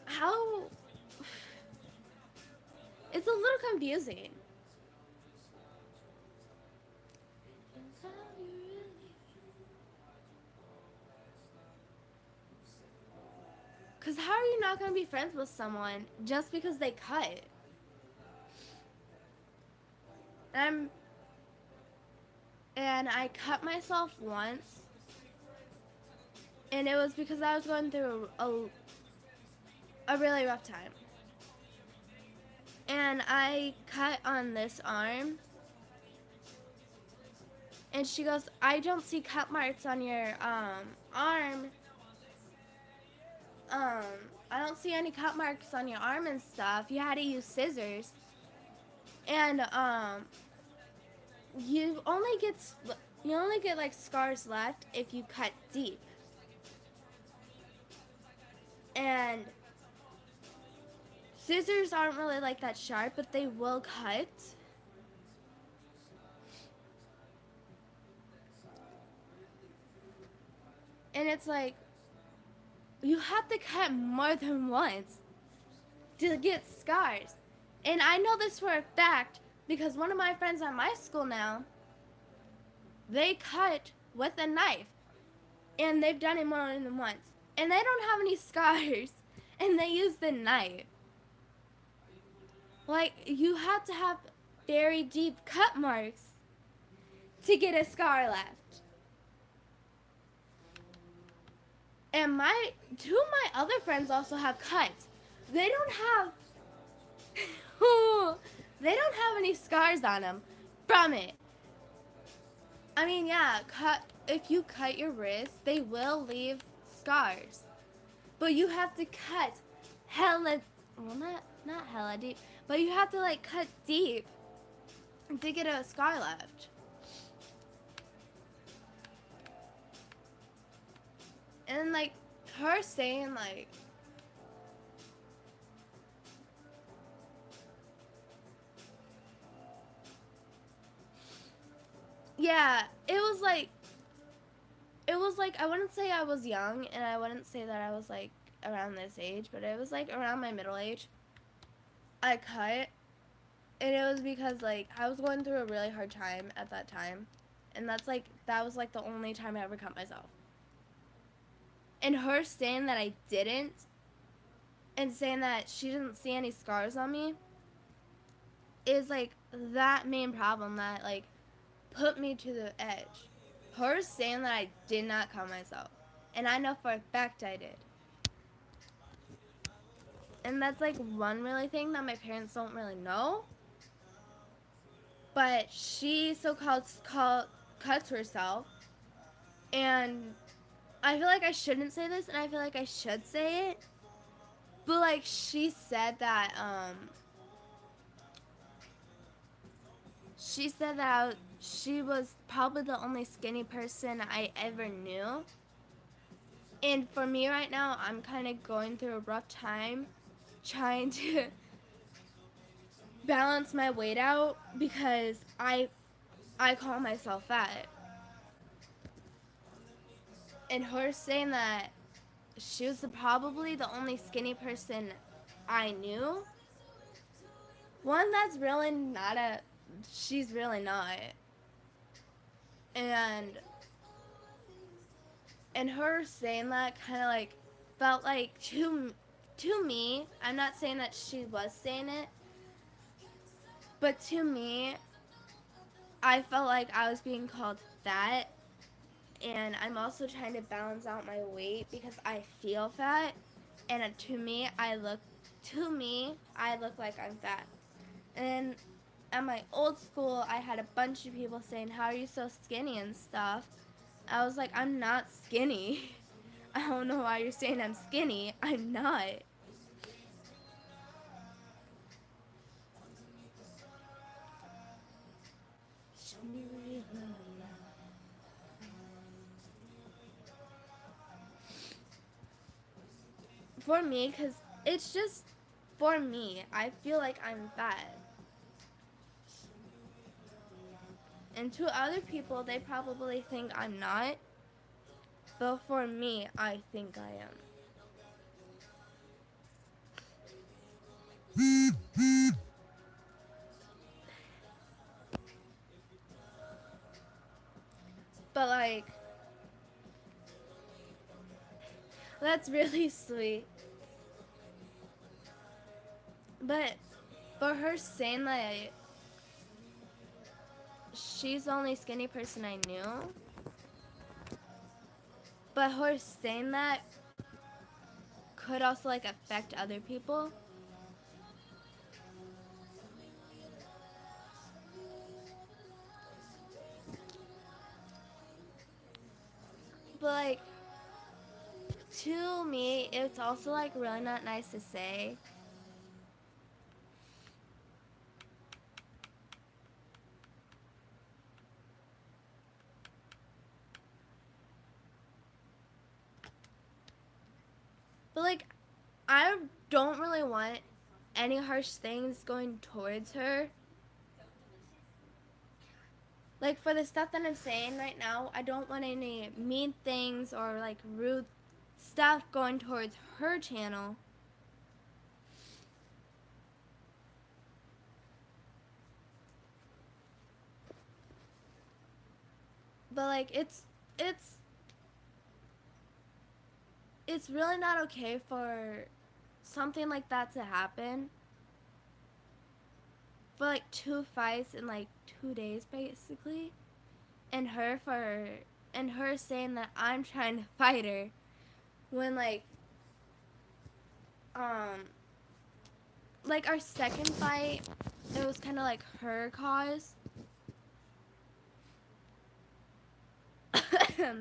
how it's a little confusing. Cause how are you not gonna be friends with someone just because they cut? And I cut myself once, and it was because I was going through a really rough time. and I cut on this arm. And she goes, I don't see cut marks on your arm. Um, I don't see any cut marks on your arm and stuff. You had to use scissors. And you only get like scars left if you cut deep. And scissors aren't really like that sharp, but they will cut. And it's like, you have to cut more than once to get scars. And I know this for a fact because one of my friends at my school now, they cut with a knife. And they've done it more than once. And they don't have any scars. And they use the knife. Like, you have to have very deep cut marks to get a scar left. And two of my other friends also have cuts. They don't have they don't have any scars on them from it. I mean, yeah, if you cut your wrist, they will leave scars. But you have to cut not hella deep, but you have to like cut deep to get a scar left. And like her saying like, yeah, it was like I wouldn't say I was young, and I wouldn't say that I was like around this age, but it was like around my middle age. I cut, and it was because like I was going through a really hard time at that time, and that was like the only time I ever cut myself. And her saying that I didn't, and saying that she didn't see any scars on me, is like that main problem that like put me to the edge. Her saying that I did not cut myself, and I know for a fact I did. And that's like one really thing that my parents don't really know. But she so-called cuts herself, and I feel like I shouldn't say this, and I feel like I should say it. But like she said that she was probably the only skinny person I ever knew. And for me right now, I'm kind of going through a rough time trying to balance my weight out because I call myself fat. And her saying that she was probably the only skinny person I knew. One, that's really not she's really not. And her saying that kind of like felt like to me, I'm not saying that she was saying it, but to me, I felt like I was being called fat, and I'm also trying to balance out my weight because I feel fat, and to me, I look like I'm fat. And at my old school, I had a bunch of people saying, "How are you so skinny?" and stuff. I was like, I'm not skinny. I don't know why you're saying I'm skinny. I'm not. For me, because it's just for me, I feel like I'm fat. And to other people, they probably think I'm not. But for me, I think I am. But like, that's really sweet. But for her saying that she's the only skinny person I knew, but her saying that could also like affect other people. But like, to me, it's also like really not nice to say. But like, I don't really want any harsh things going towards her. Like, for the stuff that I'm saying right now, I don't want any mean things or like rude stuff going towards her channel. But like, it's really not okay for something like that to happen. For like 2 fights in like 2 days basically. And her saying that I'm trying to fight her when like our second fight, it was kind of like her cause. Because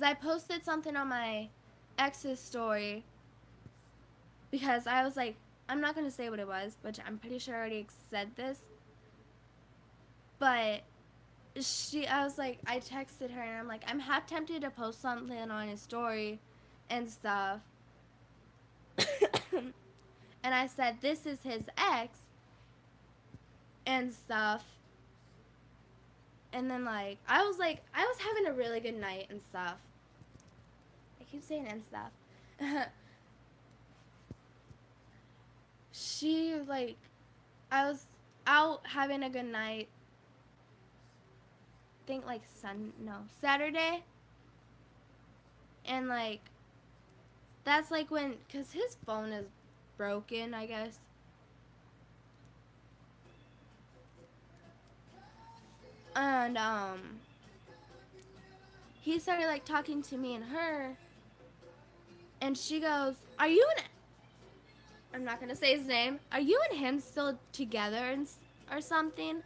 I posted something on my ex's story because I was like, I'm not going to say what it was, but I'm pretty sure I already said this. But I was like, I texted her and I'm like, I'm half tempted to post something on his story and stuff. And I said, this is his ex and stuff. And then I was having a really good night and stuff. I keep saying and stuff. I was out having a good night. I think Saturday. And that's when, cause his phone is broken, I guess. And he started talking to me and her, and she goes, "Are you and I'm not gonna say his name. Are you and him still together or something?"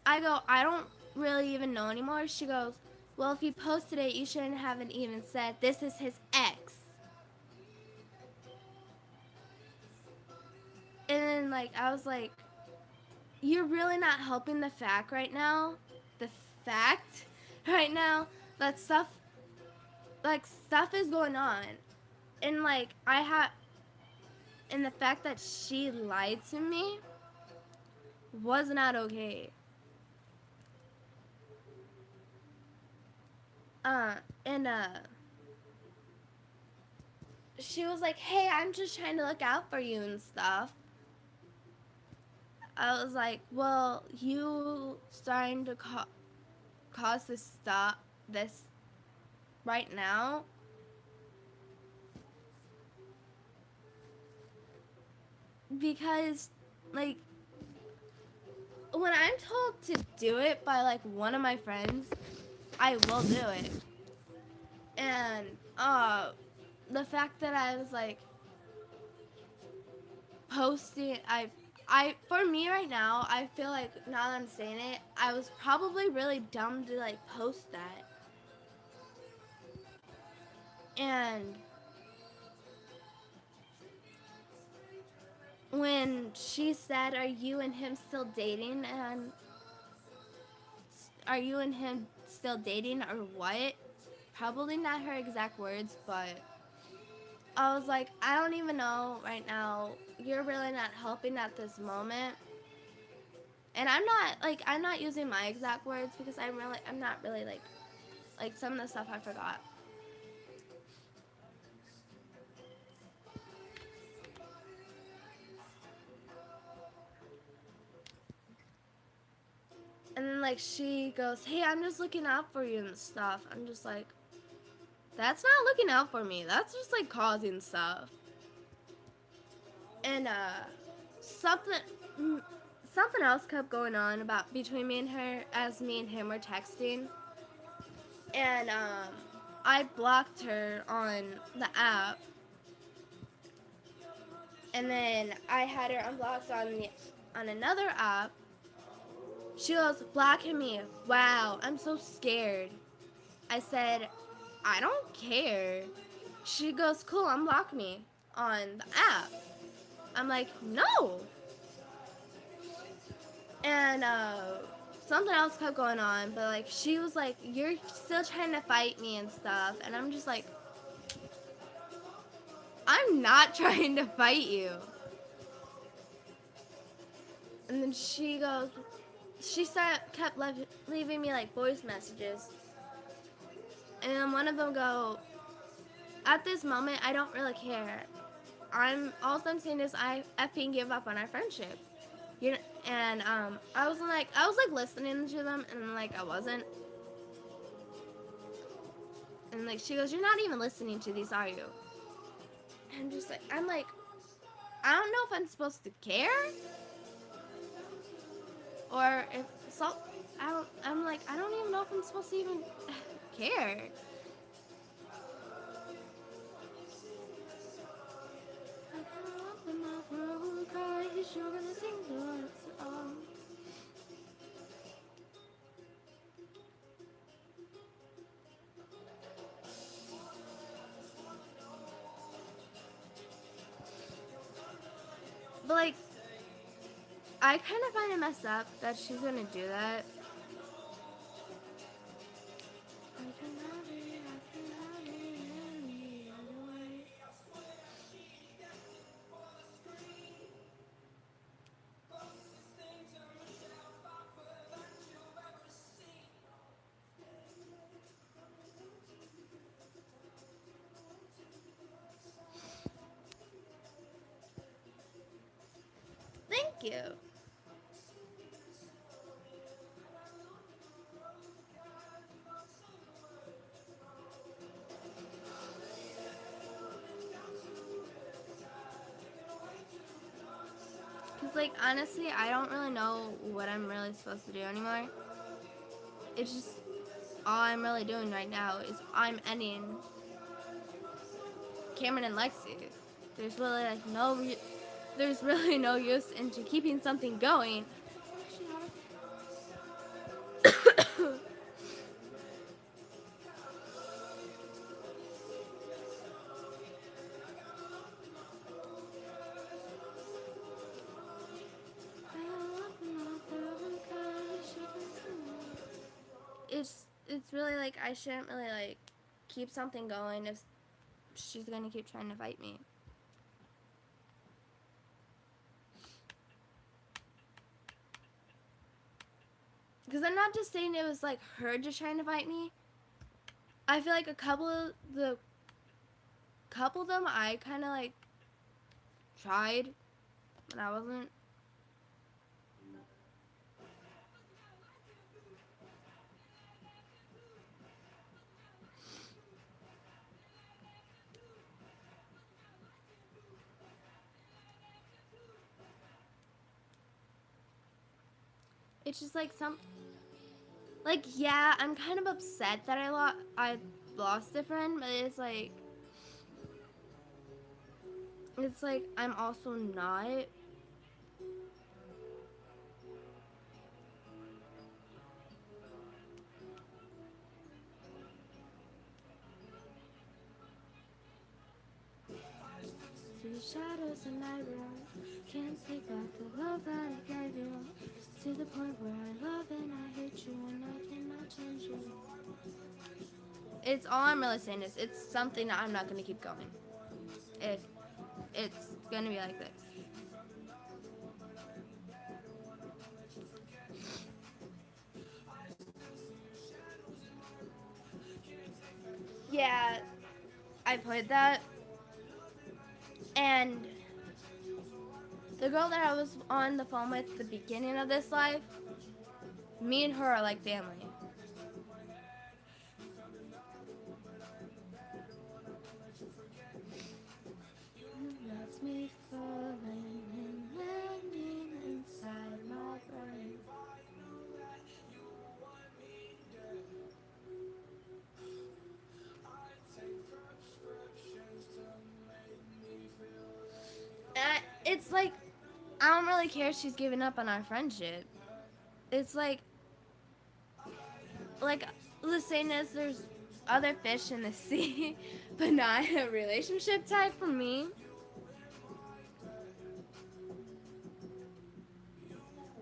I go, "I don't really even know anymore." She goes, "Well, if you posted it, you shouldn't have even said this is his ex." And then I was like, "You're really not helping the fact right now. The fact right now that stuff is going on, and and the fact that she lied to me was not okay." And she was like, "Hey, I'm just trying to look out for you and stuff." I was like, "Well, you starting to cause this right now?" Because when I'm told to do it by one of my friends, I will do it. And the fact that I was posting, for me right now, I feel like now that I'm saying it, I was probably really dumb to post that. And when she said, "Are you and him still dating?" and "Are you and him still dating or what?" Probably not her exact words, but I was like, "I don't even know right now. You're really not helping at this moment." And I'm not using my exact words because I'm not really some of the stuff I forgot. And then she goes, "Hey, I'm just looking out for you and stuff." I'm just like, that's not looking out for me. That's just causing stuff. And something something else kept going on about between me and her as me and him were texting. And I blocked her on the app. And then I had her unblocked on another app. She goes, "Blocking me. Wow, I'm so scared." I said, I don't care. She goes, cool, unblock me on the app. I'm like, no. And something else kept going on, but like she was like, you're still trying to fight me and stuff. And I'm just like, I'm not trying to fight you. And then she goes, kept leaving me like voice messages. And then one of them go, at this moment, I don't really care. All I'm saying is I effing give up on our friendship. You know, and I was like listening to them, and like I wasn't. And like she goes, you're not even listening to these, are you? And I'm like, I don't know if I'm supposed to care, or if so. I'm like, I don't even know if I'm supposed to even care. You're gonna sing the song. But like, I kind of find it messed up that she's gonna do that. Thank you. Cause like honestly, I don't really know what I'm really supposed to do anymore. It's just all I'm really doing right now is I'm ending Cameron and Lexi. There's really like there's really no use into keeping something going. It's really like I shouldn't really like keep something going if she's gonna keep trying to fight me. Because I'm not just saying it was like her just trying to fight me. I feel like a couple of them I kind of like tried, but I wasn't. It's just like yeah, I'm kind of upset that I lost a friend, but it's like I'm also not. See the shadows in my room, can't take back the love that I gave you. To the point where I love and I hate you and I cannot change you. It's all I'm really saying is it's something that I'm not gonna keep going. If it's gonna be like this. Yeah, I played that. And the girl that I was on the phone with at the beginning of this live, me and her are like family. That's me falling and landing inside my brain. It's like I don't really care if she's giving up on our friendship. It's like the saying is other fish in the sea, but not a relationship type for me.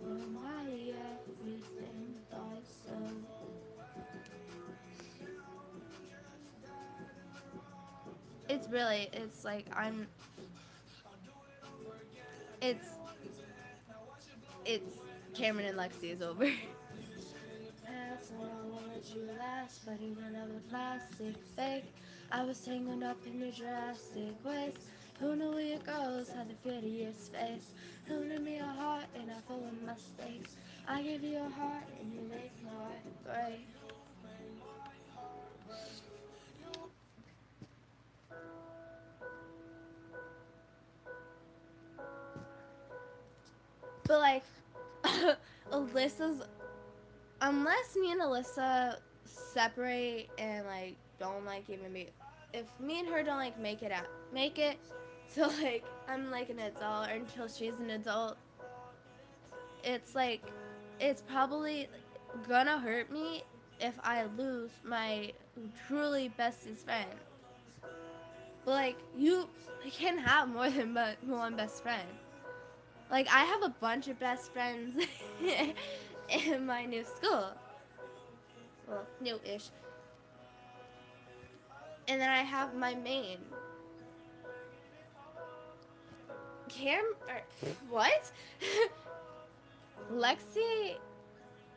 My everything thought so. It's like it's, it's Cameron and Lexi is over. Past and I won't let you last, but even of the plastic fake. I was tangled up in your drastic ways. Who knew where it goes, had the prettiest face. Who knew me a heart and I full of mistakes. I give you a heart and you make my heart gray. But like, Alyssa's, unless me and Alyssa separate and like don't like even be, if me and her don't like make it till like I'm like an adult or until she's an adult, it's like, it's probably gonna hurt me if I lose my truly bestest friend. But like, you can have more than one best friend. Like, I have a bunch of best friends in my new school. Well, new-ish. And then I have my main. What? Lexi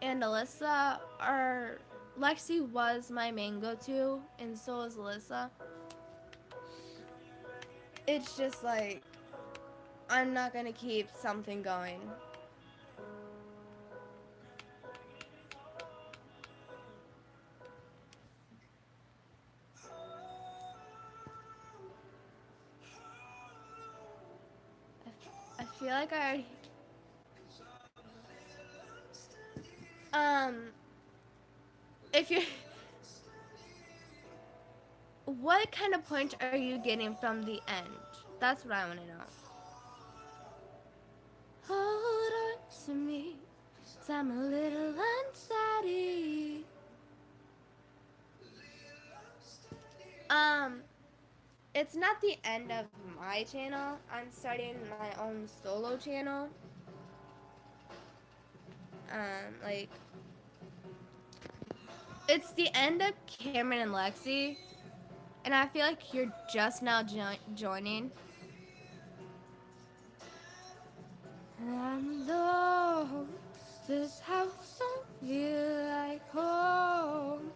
and Alyssa are... Lexi was my main go-to, and so is Alyssa. It's just like, I'm not gonna keep something going. I feel like I already... If you're... What kind of point are you getting from the end? That's what I want to know. Hold on to me, 'cause I'm a little unsteady. It's not the end of my channel. I'm starting my own solo channel. Like, it's the end of Cameron and Lexi, and I feel like you're just now joining. And though this house don't feel like home,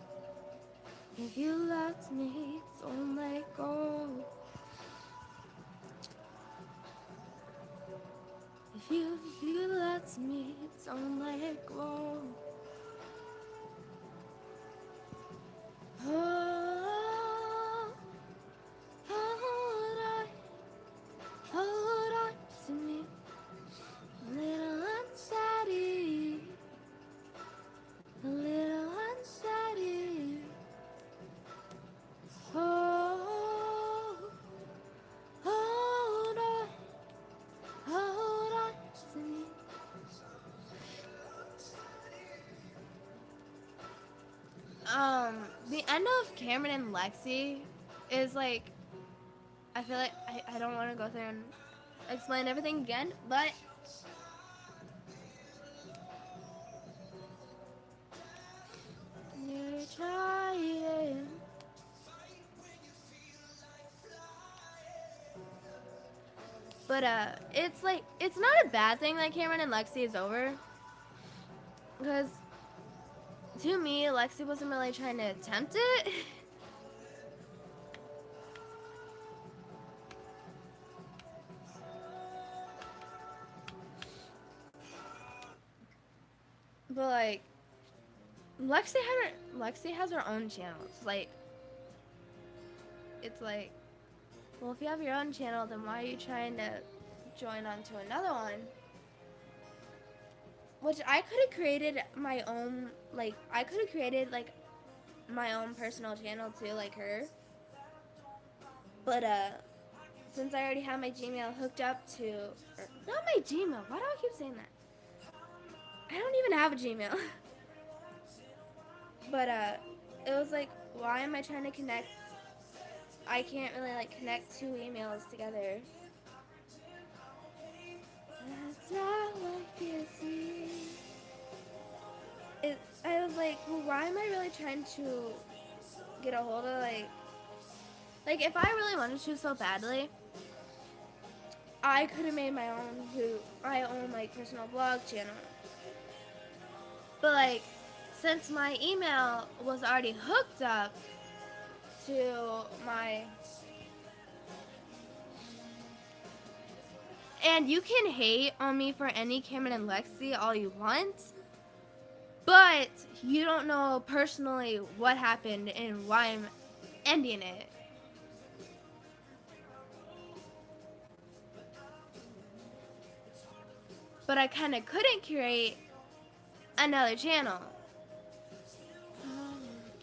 if you left me, don't let go. If you left me, don't let go. Oh, hold on to me, a little unsteady, a little unsteady. Oh, hold on to me. The end of Cameron and Lexi is like, I feel like I don't want to go through and explain everything again, but you're trying. But it's like, it's not a bad thing that Cameron and Lexi is over, because to me, Lexi wasn't really trying to attempt it. But like, Lexi has her own channels. Like, it's like, well, if you have your own channel, then why are you trying to join onto another one? Which I could have created my own, like, I could have created like my own personal channel too, like her. But since I already have my Gmail hooked up to, or, not my Gmail. Why do I keep saying that? I don't even have a Gmail. But it was like, why am I trying to connect? I can't really like connect two emails together. That's not what gets me. I was like, well, why am I really trying to get a hold of like if I really wanted to so badly, I could have made my own like personal blog channel. But like, since my email was already hooked up to my, and you can hate on me for any Cameron and Lexi all you want, but you don't know personally what happened and why I'm ending it. But I kind of couldn't create another channel.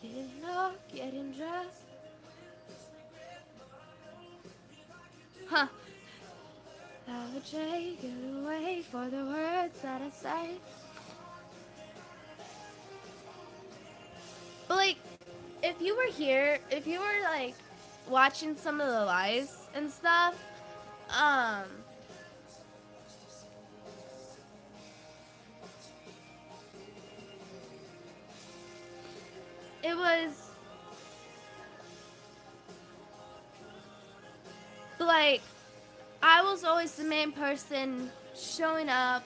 Getting up, getting dressed. Huh. I would take it away for the words that I say. But like, if you were here, if you were like watching some of the lives and stuff, it was like, I was always the main person showing up.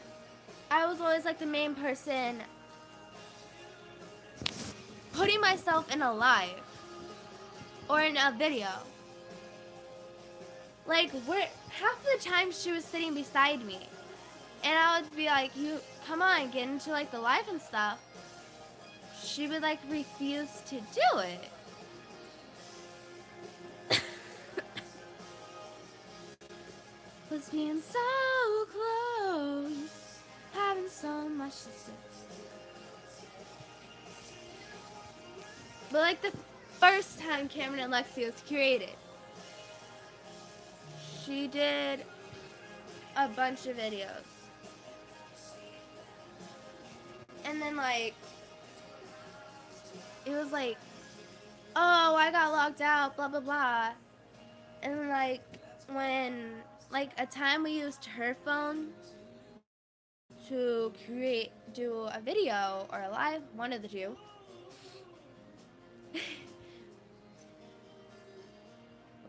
I was always like the main person putting myself in a live or in a video. Like, half the time she was sitting beside me, and I would be like, "You come on, get into like the live and stuff." She would like refuse to do it. Was being so close, having so much to say. But like the first time Cameron and Lexi was created, she did a bunch of videos. And then like, it was like, oh, I got locked out, blah, blah, blah. And then like, when, like a time we used her phone to do a video or a live, one of the two.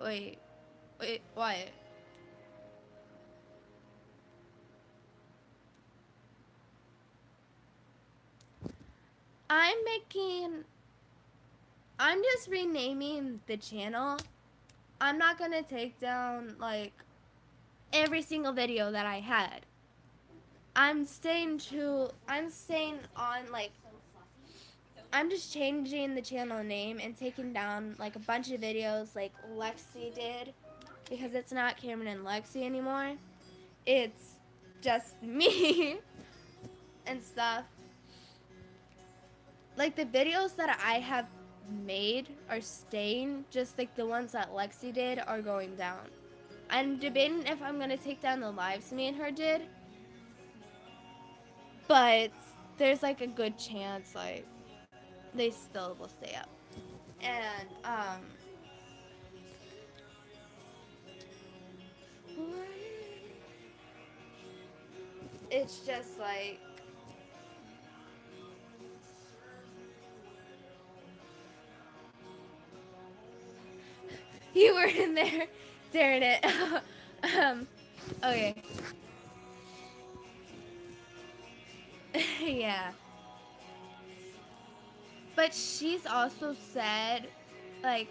Wait, what? I'm just renaming the channel. I'm not gonna take down like every single video that I had. I'm staying on like, I'm just changing the channel name and taking down like a bunch of videos like Lexi did, because it's not Cameron and Lexi anymore. It's just me and stuff. Like the videos that I have made are staying, just like the ones that Lexi did are going down. I'm debating if I'm gonna take down the lives me and her did, but there's like a good chance like they still will stay up. And it's just like, you were in there. Darn it. Okay. Yeah. But she's also said, like,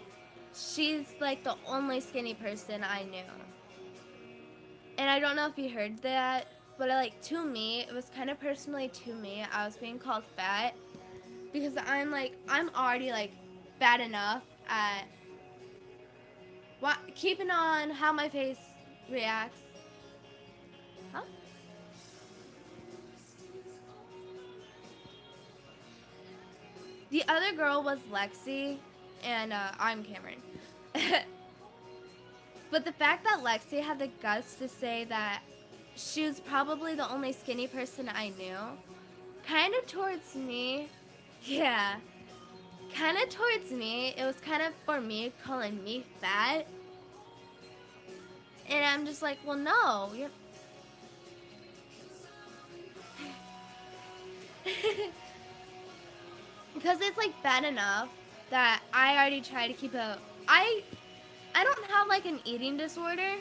she's like the only skinny person I knew. And I don't know if you heard that, but like to me, it was kind of personally to me, I was being called fat because I'm already like bad enough at keeping on how my face reacts. Huh? The other girl was Lexi, and I'm Cameron. But the fact that Lexi had the guts to say that she was probably the only skinny person I knew, kind of towards me, yeah. kind of towards me, it was kind of for me calling me fat. And I'm just like, well, no. You're... because it's like bad enough that I already try to keep a. I don't have like an eating disorder.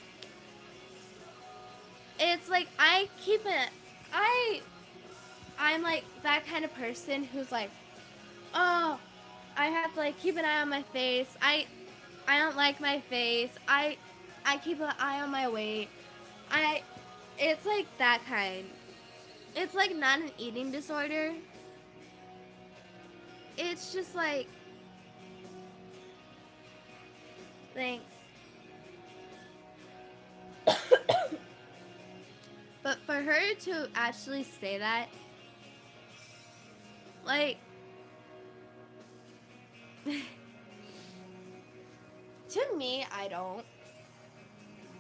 It's like I keep it. I'm like that kind of person who's like, oh, I have to like keep an eye on my face. I don't like my face. I keep an eye on my weight. I it's like that kind. It's like not an eating disorder. It's just like thanks. But for her to actually say that, like to me, I don't.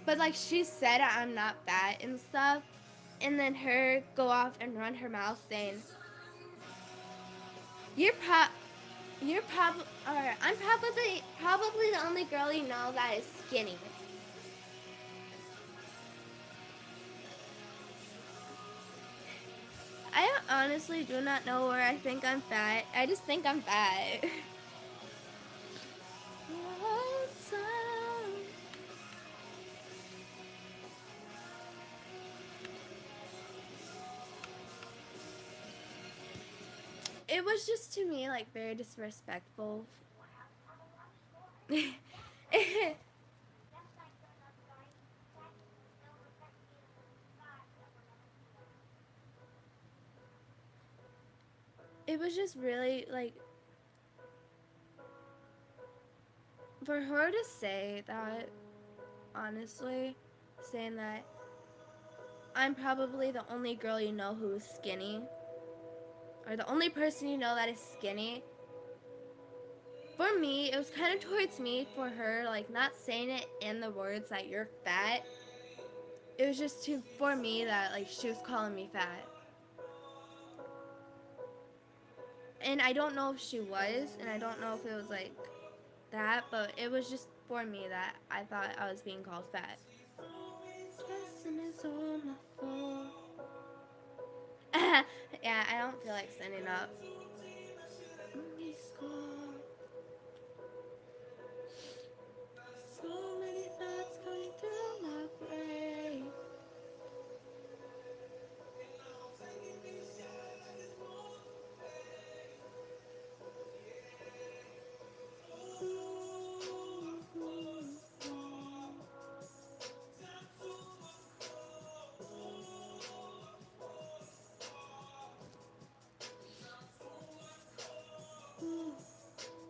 But like she said I'm not fat and stuff, and then her go off and run her mouth saying, You're or I'm probably the only girl you know that is skinny." I honestly do not know where I think I'm fat. I just think I'm fat. It was just to me like very disrespectful. It was just really like for her to say that, honestly, saying that I'm probably the only girl you know who is skinny, or the only person you know that is skinny. For me, it was kind of towards me for her, like not saying it in the words that you're fat. It was just for me that like she was calling me fat. And I don't know if she was, and I don't know if it was like that, but it was just for me that I thought I was being called fat. Yeah, I don't feel like standing up. So many thoughts going through my brain.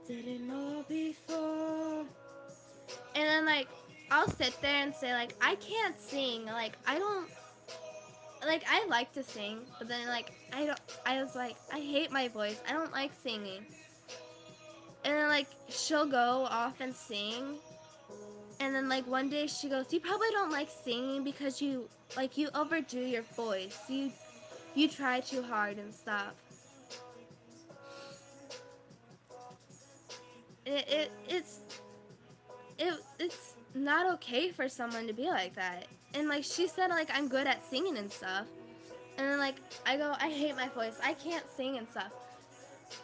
Didn't know before. And then like I'll sit there and say like I can't sing. Like I don't like I like to sing, but then like I was like I hate my voice. I don't like singing. And then like she'll go off and sing. And then like one day she goes, "You probably don't like singing because you overdo your voice. You try too hard and stuff." It's not okay for someone to be like that. And like she said like I'm good at singing and stuff. And then like I go, "I hate my voice. I can't sing and stuff."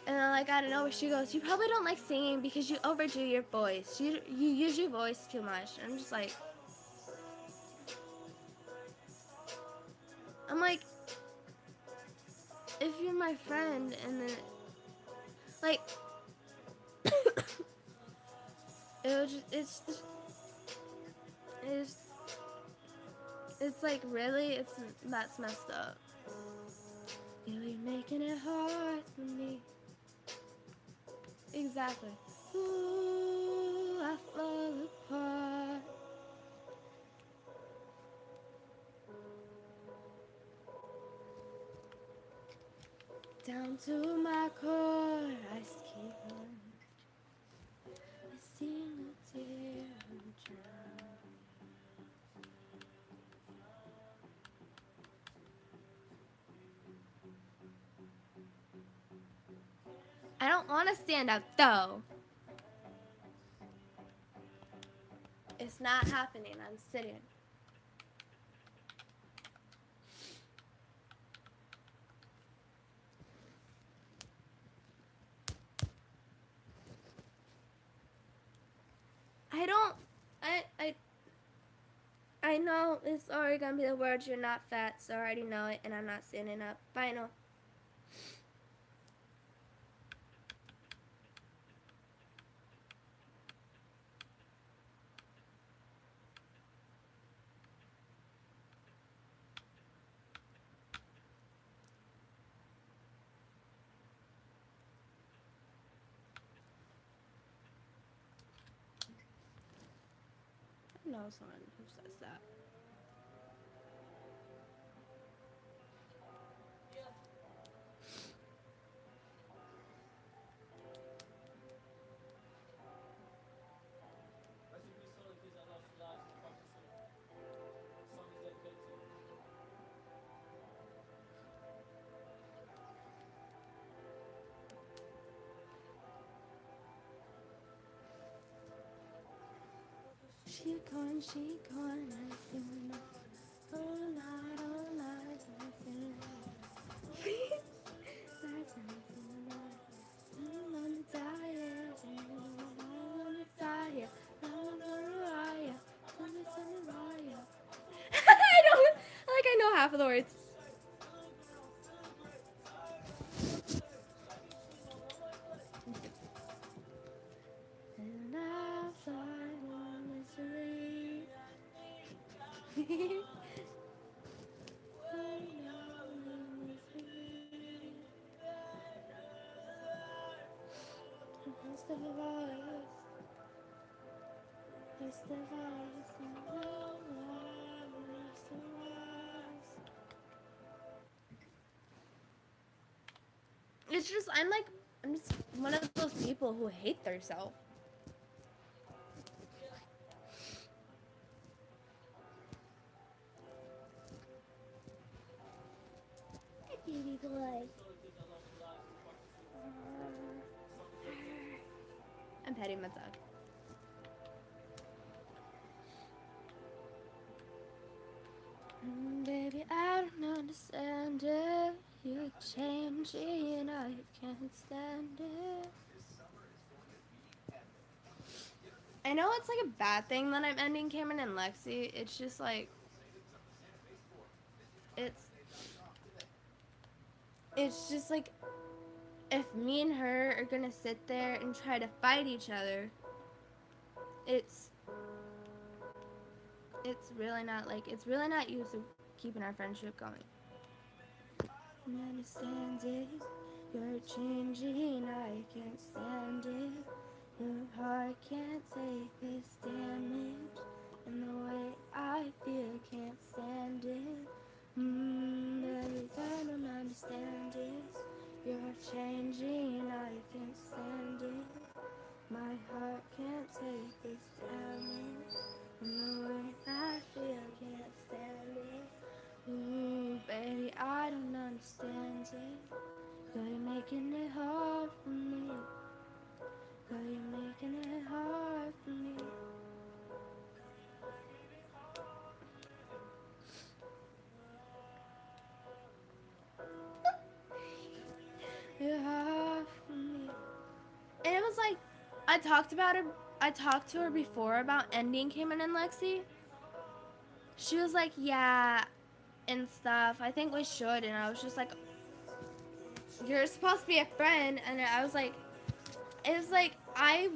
And then like I don't know, she goes, "You probably don't like singing because you overdo your voice. You use your voice too much." And I'm just like if you're my friend and then like it's it's like really that's messed up. You're making it hard for me. Exactly. Ooh, I fall apart. Down to my core, I keep on. I see no tear drown. I don't want want to stand up, though. It's not happening. I'm sitting. I don't. I know it's already gonna be the words. You're not fat, so I already know it, and I'm not standing up. Final. I know someone who says that. She gone, I see no. Oh, night, I see no. That's I'm on the diet, I'm on the diet, I'm on the riot, I'm on the riot. I know half of the words. And I fly on misery. It's the virus. It's the virus. It's the virus. It's just I'm just one of those people who hate themselves. Baby boy. I'm petting my dog. Baby, I don't understand it. You're changing, I can't stand it. I know it's like a bad thing that I'm ending Cameron and Lexi. It's just like it's just like if me and her are gonna sit there and try to fight each other, it's really not used to keeping our friendship going. I understand it. You're changing, I can't stand it. Your heart can't take this damage, and the way I feel can't stand it. Baby, I don't understand it. You're changing, I can't stand it. My heart can't take this damage, and the way I feel can't stand it. Ooh, baby, I don't understand it. Girl, you're making it hard for me. Girl, you're making it hard for me. You're hard for me. And it was like, I talked to her before about ending Cayman and Lexi. She was like, yeah, and stuff. I think we should. And I was just like, you're supposed to be a friend. And I was like, it was like, I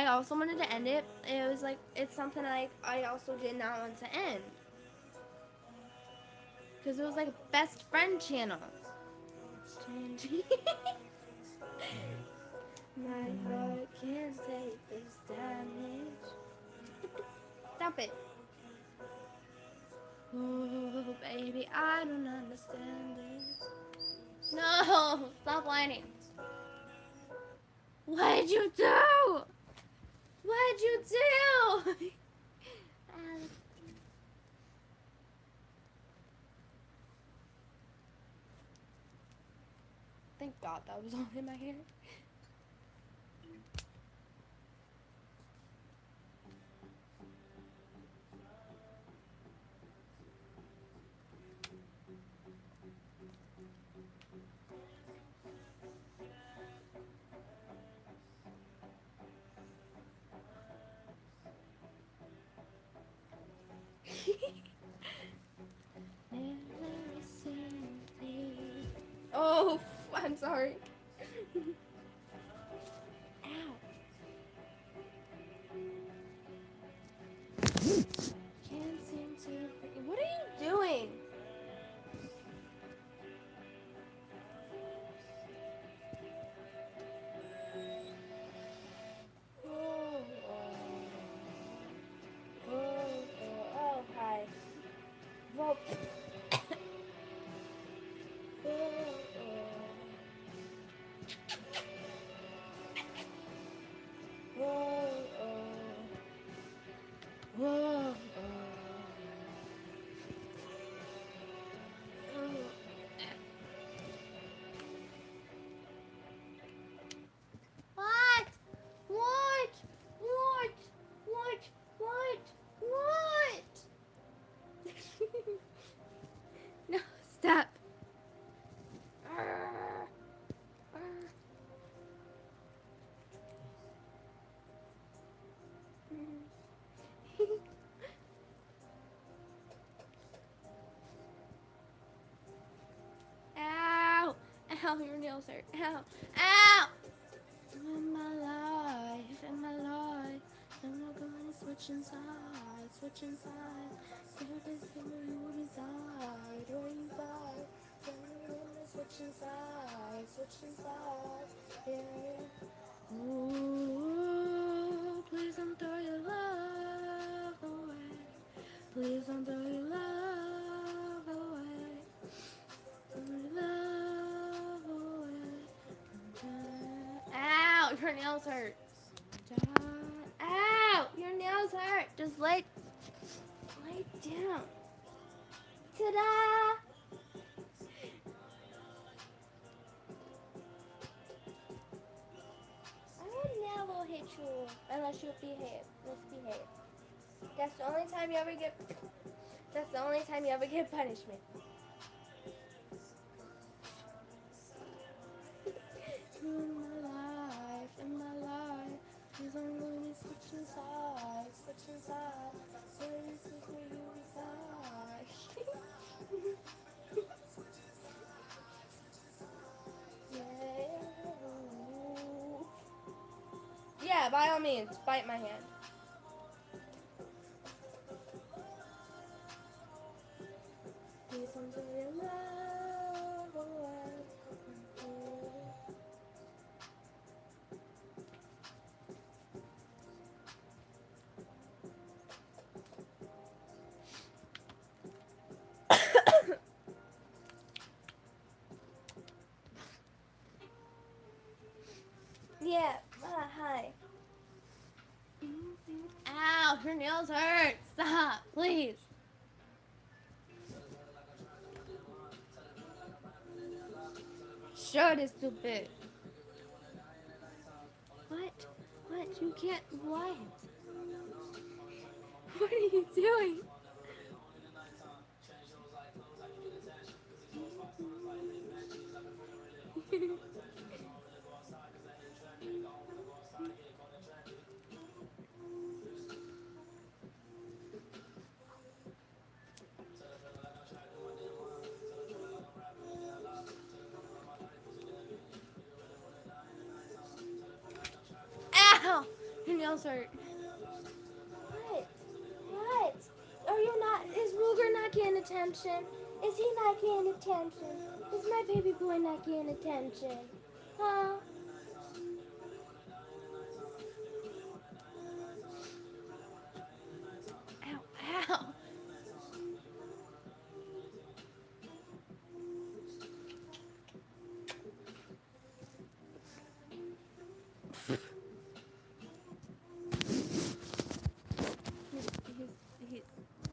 also wanted to end it. It was like, it's something like I also did not want to end. Because it was like a best friend channel. My heart can't take this damage. Stop it. Oh, baby, I don't understand it. No, stop whining. What'd you do? What'd you do? Thank God that was all in my hair. sorry. Ow. Can't seem to. What are you doing? Oh, hi. Well, What? What? What? What? What? What? No, stop. Ow! Ow, your nails hurt. Ow! Ow! In my life, I'm not gonna switching sides, switching sides. So this where you reside, where you reside. So I'm gonna switching sides, switching sides. Yeah. Ooh, please don't throw your love away. Please don't throw your love away. Throw your love away. Ow, your nails hurt. Ow, your nails hurt. Just lay down. Ta-da! I would never hit you unless you behave. Misbehave. That's the only time you ever get. That's the only time you ever get punishment. In my life, cause I'm gonna switching sides, switching sides. So this is where you reside. Yeah, by all means, bite my hand. Please don't throw your love away. Yeah, hi. Ow, your nails hurt. Stop, please. Shirt is too big. What? What? You can't. What? What are you doing? Ow! Your nails hurt. What? What? Are you not? Is Ruger not getting attention? Is he not getting attention? Is my baby boy not getting attention? Huh? Ow! Ow!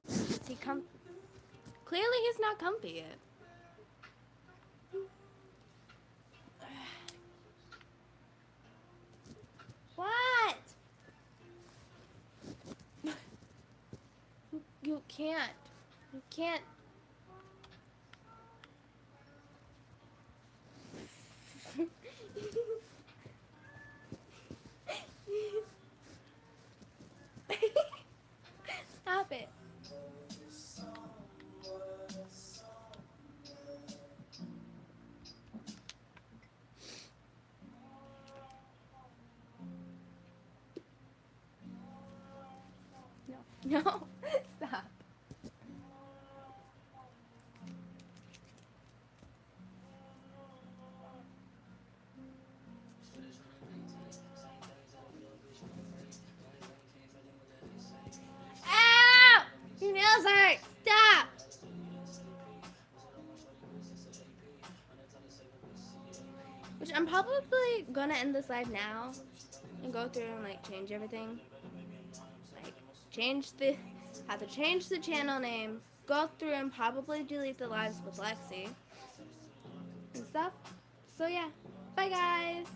Is he Clearly, he's not comfy yet. What? You can't. You can't. Stop it. No, stop. Ow! Your nails hurt. Stop. Which I'm probably gonna end this live now and go through and like change everything. Like have to change the channel name, go through and probably delete the lives with Lexi and stuff. So yeah, bye guys.